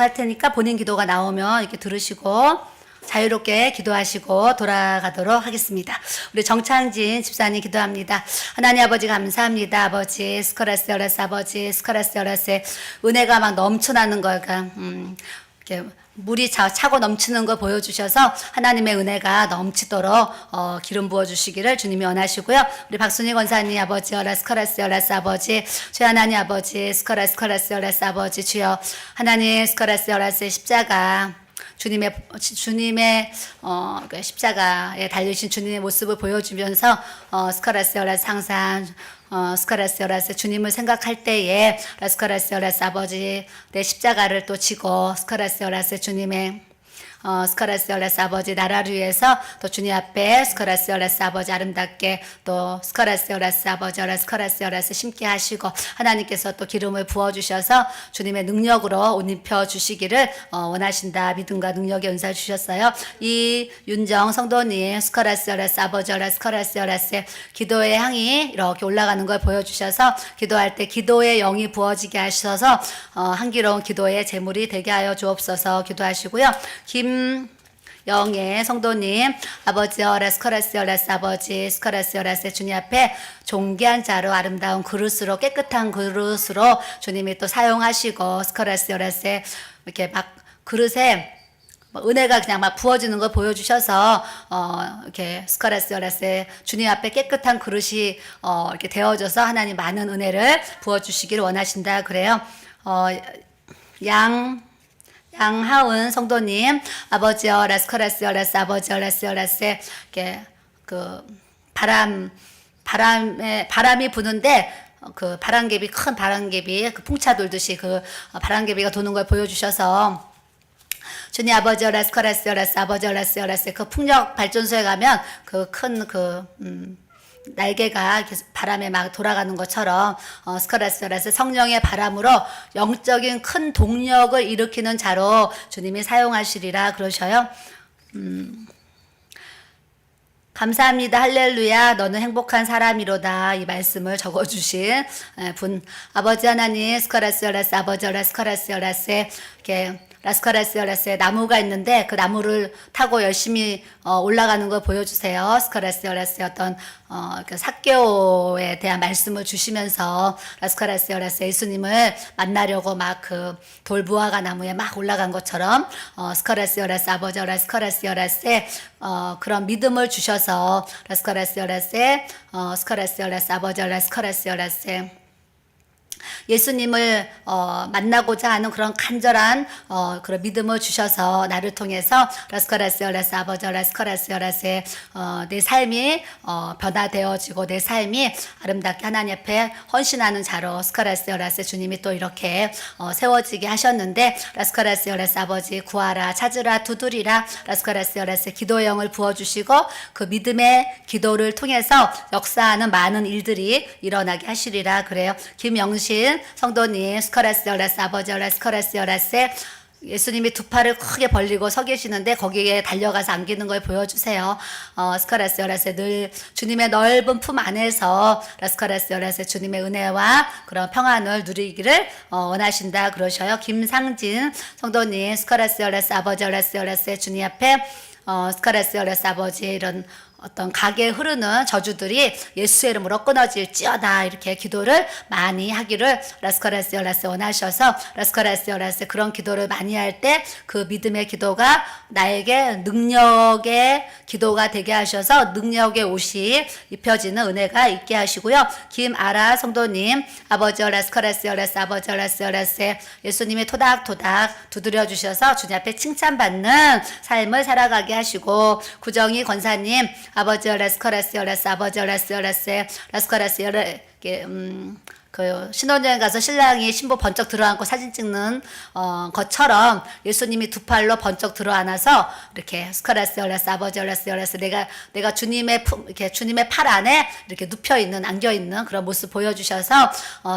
할 테니까 본인 기도가 나오면 이렇게 들으시고 자유롭게 기도하시고 돌아가도록 하겠습니다. 우리 정창진 집사님 기도합니다. 하나님 아버지 감사합니다. 아버지 스코라스여라스 아버지 스코라스여라스의 은혜가 막 넘쳐나는 걸까 이렇게 물이 차고 넘치는 걸 보여주셔서 하나님의 은혜가 넘치도록 기름 부어주시기를 주님이 원하시고요. 우리 박순희 권사님 아버지 스코라스여라스 아버지 주여 하나님 아버지 스코라스여라스 아버지 주여 하나님 스코라스여라스의 십자가 주님의 그 십자가에 달리신 주님의 모습을 보여주면서 스카라스여라스 항상 스카라스여라스 주님을 생각할 때에 스카라스여라스 아버지 내 십자가를 또 지고 스카라스여라스 주님의 스카라스여라스 아버지 나라를 위해서 또 주님 앞에 스카라스여라스 아버지 아름답게 또 스카라스여라스 아버지 스카라스여라스 심게 하시고 하나님께서 또 기름을 부어주셔서 주님의 능력으로 옷 입혀 주시기를 원하신다. 믿음과 능력의 은사를 주셨어요. 이 윤정 성도님 스카라스여라스 아버지 스카라스여라스의 기도의 향이 이렇게 올라가는 걸 보여주셔서 기도할 때 기도의 영이 부어지게 하셔서 향기로운 기도의 제물이 되게 하여 주옵소서 기도하시고요. 김영애 성도님 아버지 스카라스여라스 아버지 스카라스여라스 주님 앞에 존귀한 자로 아름다운 그릇으로 깨끗한 그릇으로 주님이 또 사용하시고 스카라스여라스 이렇게 막 그릇에 은혜가 그냥 막 부어지는 걸 보여주셔서 이렇게 스카라스여라스 주님 앞에 깨끗한 그릇이 이렇게 되어져서 하나님 많은 은혜를 부어주시기를 원하신다 그래요. 양하은 성도님 아버지여 스카라스여라스 아버지여 라스여라스 이렇게 그 바람이 부는데 그 바람개비 큰 바람개비 그 풍차 돌듯이 그 바람개비가 도는 걸 보여주셔서 주님 아버지여 스카라스여라스 아버지여 라스여라스 그 풍력 발전소에 가면 그 큰 날개가 바람에 막 돌아가는 것처럼 스카라스여라스 성령의 바람으로 영적인 큰 동력을 일으키는 자로 주님이 사용하시리라 그러셔요. 감사합니다. 할렐루야. 너는 행복한 사람이로다. 이 말씀을 적어주신 분 아버지 하나님 스카라스여라스 아버지여 스카라스여라스 이렇게 라스카라스여라스에 나무가 있는데 그 나무를 타고 열심히 올라가는 걸 보여주세요. 스카라스여라스의 어떤 그 사개오에 대한 말씀을 주시면서 라스카라스여라스 예수님을 만나려고 막 그 돌부화가 나무에 막 올라간 것처럼 스카라스여라스 아버지여 라스카라스여라스의 그런 믿음을 주셔서 라스카라스여라스의 스카라스여라스 아버지여 라스카라스여라스의 예수님을 만나고자 하는 그런 간절한 그런 믿음을 주셔서 나를 통해서 라스카라스여라스 아버지 라스카라스여라스의 내 삶이 변화되어지고 내 삶이 아름답게 하나님 앞에 헌신하는 자로 스카라스여라스 주님이 또 이렇게 세워지게 하셨는데 라스카라스여라스 아버지 구하라 찾으라 두드리라 라스카라스여라스 기도의 영을 부어주시고 그 믿음의 기도를 통해서 역사하는 많은 일들이 일어나게 하시리라 그래요. 김영신 성도님 스카라스여라스 아버지 스카라스여라스 예수님이 두 팔을 크게 벌리고 서 계시는데 거기에 달려가서 안기는 걸 보여주세요. 스카라스여라스 늘 주님의 넓은 품 안에서 스카라스여라스 주님의 은혜와 그런 평안을 누리기를 원하신다 그러셔요. 김상진 성도님 스카라스여라스 아버지 스카라스여라스 주님 앞에 스카라스여라스 아버지 이런 어떤 가게에 흐르는 저주들이 예수의 이름으로 끊어질지어다 이렇게 기도를 많이 하기를 라스카라스여라스 원하셔서 라스카라스여라스 그런 기도를 많이 할 때 그 믿음의 기도가 나에게 능력의 기도가 되게 하셔서 능력의 옷이 입혀지는 은혜가 있게 하시고요. 김아라 성도님 아버지 라스카라스여라스 아버지 라스여라스 예수님이 토닥토닥 두드려 주셔서 주님 앞에 칭찬받는 삶을 살아가게 하시고 구정희 권사님 아버지 라스카라스여라스 아버지 라스여라스 라스카라스여라스 그 신혼여행 가서 신랑이 신부 번쩍 들어안고 사진 찍는 것처럼 예수님이 두 팔로 번쩍 들어안아서 이렇게 스카라스여라스 아버지 라스여라스 내가 주님의 이렇게 주님의 팔 안에 이렇게 눕혀 있는 안겨 있는 그런 모습 보여주셔서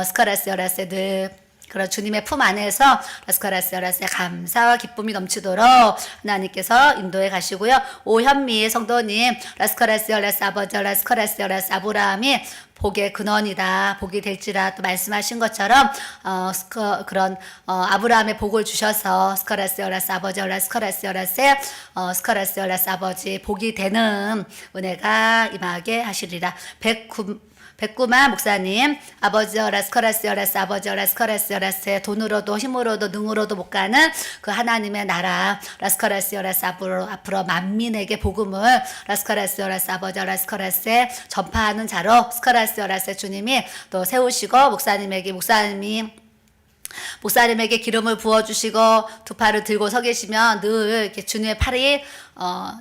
스카라스여라스 늘 그런 주님의 품 안에서 라스카라스라스의 감사와 기쁨이 넘치도록 하나님께서 인도해 가시고요. 오현미 성도님, 라스카라스라스 아버지 라스카라스라스 아브라함이 복의 근원이다, 복이 될지라 또 말씀하신 것처럼 그런 아브라함의 복을 주셔서 스카라스라스 아버지 라스카라스라스의 스카라스라스 아버지 복이 되는 은혜가 임하게 하시리라. 백구만 목사님, 아버지 라스카라스라스 아버지 라스카라스라스의 돈으로도 힘으로도 능으로도 못 가는 그 하나님의 나라 라스카라스라스 앞으로 만민에게 복음을 라스카라스라스 아버지 라스카라스에 전파하는 자로 스카라스라스 주님이 또 세우시고 목사님에게 기름을 부어주시고 두 팔을 들고 서 계시면 늘 이렇게 주님의 팔이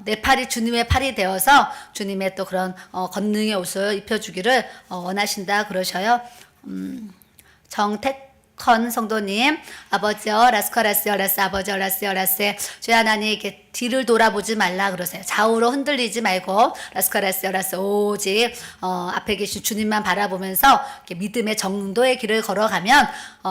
내 팔이 주님의 팔이 되어서 주님의 또 그런 권능의 옷을 입혀주기를 원하신다 그러셔요. 정택헌 성도님, 아버지여 라스카라스여라스 아버지여 라스여라스 주의 하나님 이렇게 뒤를 돌아보지 말라 그러세요. 좌우로 흔들리지 말고 라스카라스여라스 오직 앞에 계신 주님만 바라보면서 이렇게 믿음의 정도의 길을 걸어가면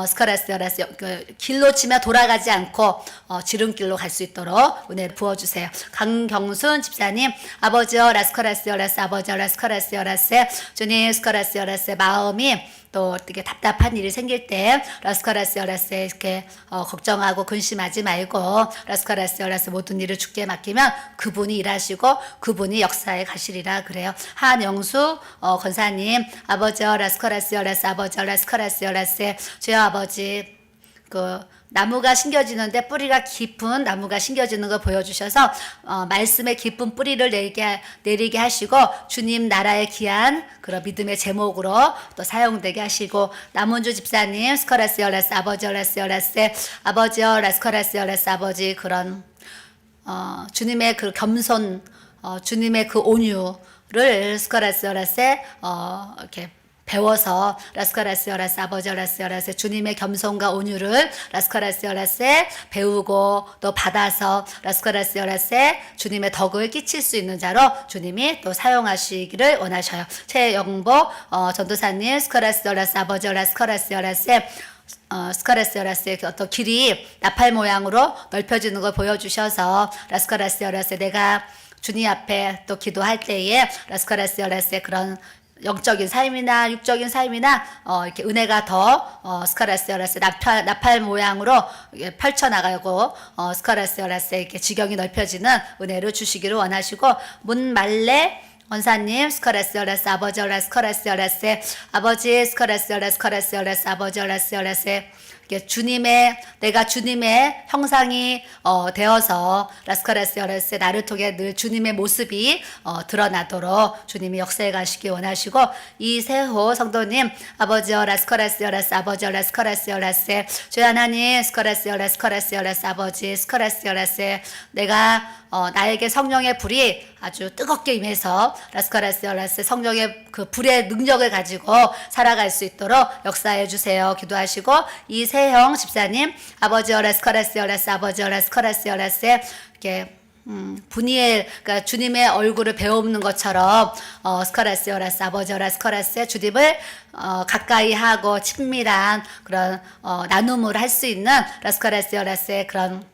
스카라스여라스 길로 치며 돌아가지 않고 지름길로 갈 수 있도록 은혜를 부어주세요. 강경순 집사님, 아버지여 라스카라스여라스 아버지여 라스카라스여라스 주님 스카라스여라스의 마음이 또 어떻게 답답한 일이 생길 때 라스카라스여라스에 이렇게 걱정하고 근심하지 말고 라스카라스여라스 모든 일을 주께 맡기면 그분이 일하시고 그분이 역사에 가시리라 그래요. 한영수 권사님, 아버지여 라스카라스여라스 아버지여 라스카라스여라스 주여 아버지 나무가 심겨지는데 뿌리가 깊은 나무가 심겨지는 걸 보여주셔서 말씀의 깊은 뿌리를 내리게 하시고 주님 나라의 귀한 그런 믿음의 제목으로 또 사용되게 하시고 남은주 집사님 스카라스여라스 아버지여 라스여라스 아버지여 라스카라스여라스 아버지 그런 주님의 그 겸손 주님의 그 온유를 스카라스여라스에 이렇게 배워서 라스카라스여라스 아버지 라스여라스 주님의 겸손과 온유를 라스카라스여라스에 배우고 또 받아서 라스카라스여라스에 주님의 덕을 끼칠 수 있는 자로 주님이 또 사용하시기를 원하셔요. 최영보 전도사님 스카라스여라스 아버지 라스카라스여라스에 스카라스여라스의 어떤 길이 나팔 모양으로 넓혀지는 걸 보여주셔서 라스카라스여라스에 내가 주님 앞에 또 기도할 때에 라스카라스여라스의 그런 영적인 삶이나 육적인 삶이나 이렇게 은혜가 더 스카라스여라스 나팔 모양으로 펼쳐나가고 스카라스여라스의 이렇게 지경이 넓혀지는 은혜를 주시기를 원하시고 문말레 원사님 스카라스여라스 아버지 라스카라스여라스 아버지 스카라스여라스 아버지 라스여라스 내가 주님의 형상이 되어서 라스카라스여라스 나를 통해 늘 주님의 모습이 드러나도록 주님이 역사에 가시기 원하시고 이세호 성도님 아버지여 라스카라스여라스 아버지 라스카라스여라스 주의 하나님 스카라스여라스 아버지 스카라스여라스 내가 나에게 성령의 불이 아주 뜨겁게 임해서 라스카라스여라스 성령의 그 불의 능력을 가지고 살아갈 수 있도록 역사해 주세요. 기도하시고 이세형 집사님 아버지여 라스카라스여라스 아버지여 라스카라스여라스 이렇게 분이엘 그러니까 주님의 얼굴을 배우는 것처럼 스카라스여라스 아버지여 라스카라스 주님을 가까이 하고 친밀한 그런 나눔을 할 수 있는 라스카라스여라스의 그런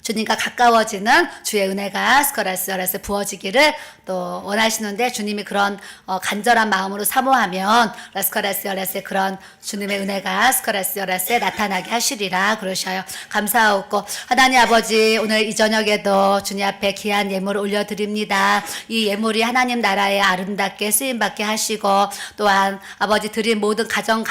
주님과 가까워지는 주의 은혜가 스카라스여라스에 부어지기를 또 원하시는데 주님이 그런 간절한 마음으로 사모하면 라스카라스여라스의 그런 주님의 은혜가 스카라스여라스에 나타나게 하시리라 그러셔요. 감사하고 하나님 아버지 오늘 이 저녁에도 주님 앞에 귀한 예물을 올려드립니다. 이 예물이 하나님 나라에 아름답게 쓰임받게 하시고 또한 아버지 드린 모든 가정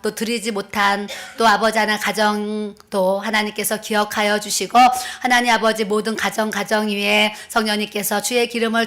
또 드리지 못한 또 아버지 하나 가정도 하나님께서 기억하여 주시고 하나님 아버지 모든 가정 위에 성령님께서 주의 기름을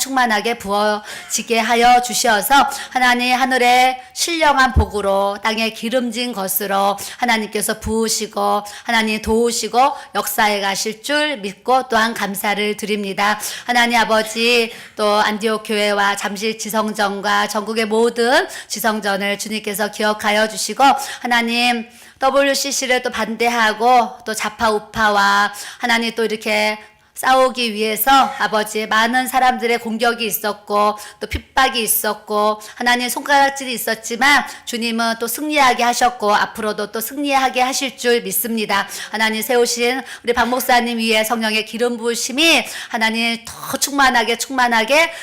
충만하게 부어지게 하여 주셔서 하나님 하늘의 신령한 복으로 땅에 기름진 것으로 하나님께서 부으시고 하나님 도우시고 역사에 가실 줄 믿고 또한 감사를 드립니다. 하나님 아버지 또 안디옥 교회와 잠실 지성전과 전국의 모든 지성전을 주님께서 기억하여 주시고 하나님 WCC를 또 반대하고 또 좌파 우파와 하나님 또 이렇게 싸우기 위해서 아버지 많은 사람들의 공격이 있었고 또 핍박이 있었고 하나님 손가락질이 있었지만 주님은 또 승리하게 하셨고 앞으로도 또 승리하게 하실 줄 믿습니다. 하나님 세우신 우리 박 목사님 위에 성령의 기름 부으심이 하나님 더 충만하게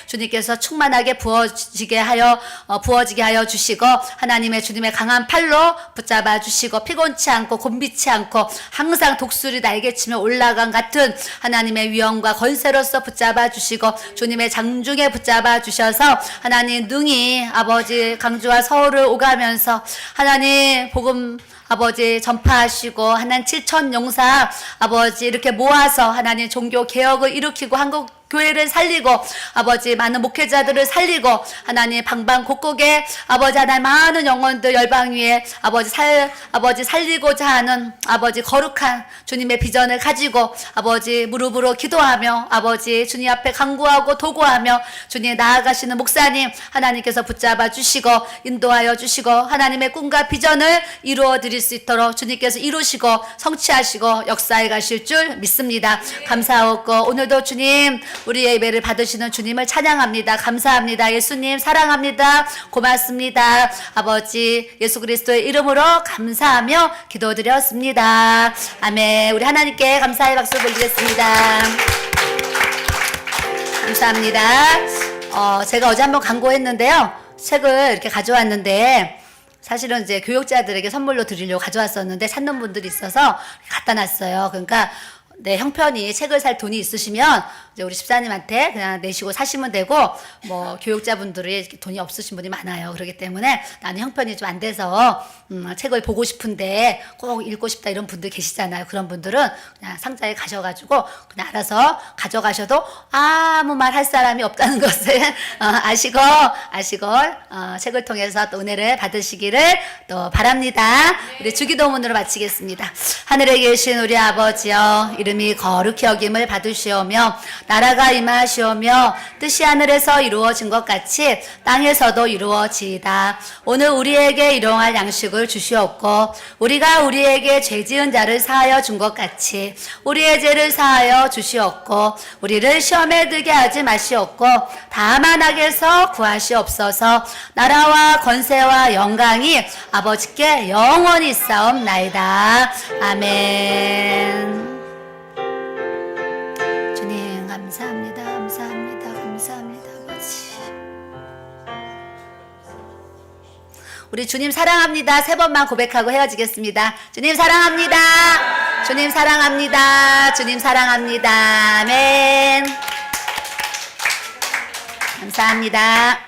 주님께서 충만하게 부어지게 하여 주시고 하나님의 주님의 강한 팔로 붙잡아 주시고 피곤치 않고 곤비치 않고 항상 독수리 날개치며 올라간 같은 하나님의 위엄과 권세로서 붙잡아 주시고 주님의 장중에 붙잡아 주셔서 하나님 능히 아버지 강주와 서울을 오가면서 하나님 복음 아버지 전파하시고 하나님 7천 용사 아버지 이렇게 모아서 하나님 종교 개혁을 일으키고 한국 교회를 살리고 아버지 많은 목회자들을 살리고 하나님 방방곡곡에 아버지 하나님 많은 영혼들 열방 위에 아버지 살리고자 하는 아버지 거룩한 주님의 비전을 가지고 아버지 무릎으로 기도하며 아버지 주님 앞에 간구하고 도구하며 주님 나아가시는 목사님 하나님께서 붙잡아 주시고 인도하여 주시고 하나님의 꿈과 비전을 이루어 드릴 수 있도록 주님께서 이루시고 성취하시고 역사해 가실 줄 믿습니다. 감사하고 오늘도 주님 우리의 예배를 받으시는 주님을 찬양합니다. 감사합니다. 예수님 사랑합니다. 고맙습니다. 아버지 예수 그리스도의 이름으로 감사하며 기도드렸습니다. 아멘. 우리 하나님께 감사의 박수 올리겠습니다. 감사합니다. 제가 어제 한번 광고했는데요. 책을 이렇게 가져왔는데 사실은 이제 교육자들에게 선물로 드리려고 가져왔었는데 찾는 분들이 있어서 갖다 놨어요. 그러니까 네, 형편이 책을 살 돈이 있으시면 이제 우리 집사님한테 그냥 내시고 사시면 되고 뭐 교육자분들이 돈이 없으신 분이 많아요. 그렇기 때문에 나는 형편이 좀 안 돼서 책을 보고 싶은데 꼭 읽고 싶다 이런 분들 계시잖아요. 그런 분들은 그냥 상자에 가셔가지고 그냥 알아서 가져가셔도 아무 말 할 사람이 없다는 것을 아시고 책을 통해서 또 은혜를 받으시기를 또 바랍니다. 우리 주기도문으로 마치겠습니다. 하늘에 계신 우리 아버지여 이름이 거룩히 여김을 받으시오며 나라가 임하시오며 뜻이 하늘에서 이루어진 것 같이 땅에서도 이루어지이다. 오늘 우리에게 일용할 양식을 주시옵고 우리가 우리에게 죄지은 자를 사하여 준 것 같이 우리의 죄를 사하여 주시옵고 우리를 시험에 들게 하지 마시옵고 다만 악에서 구하시옵소서. 나라와 권세와 영광이 아버지께 영원히 있사옵나이다. 아멘. 감사합니다 아버지. 우리 주님 사랑합니다 3번만 고백하고 헤어지겠습니다. 주님 사랑합니다. 주님 사랑합니다. 주님 사랑합니다. 아멘. 감사합니다.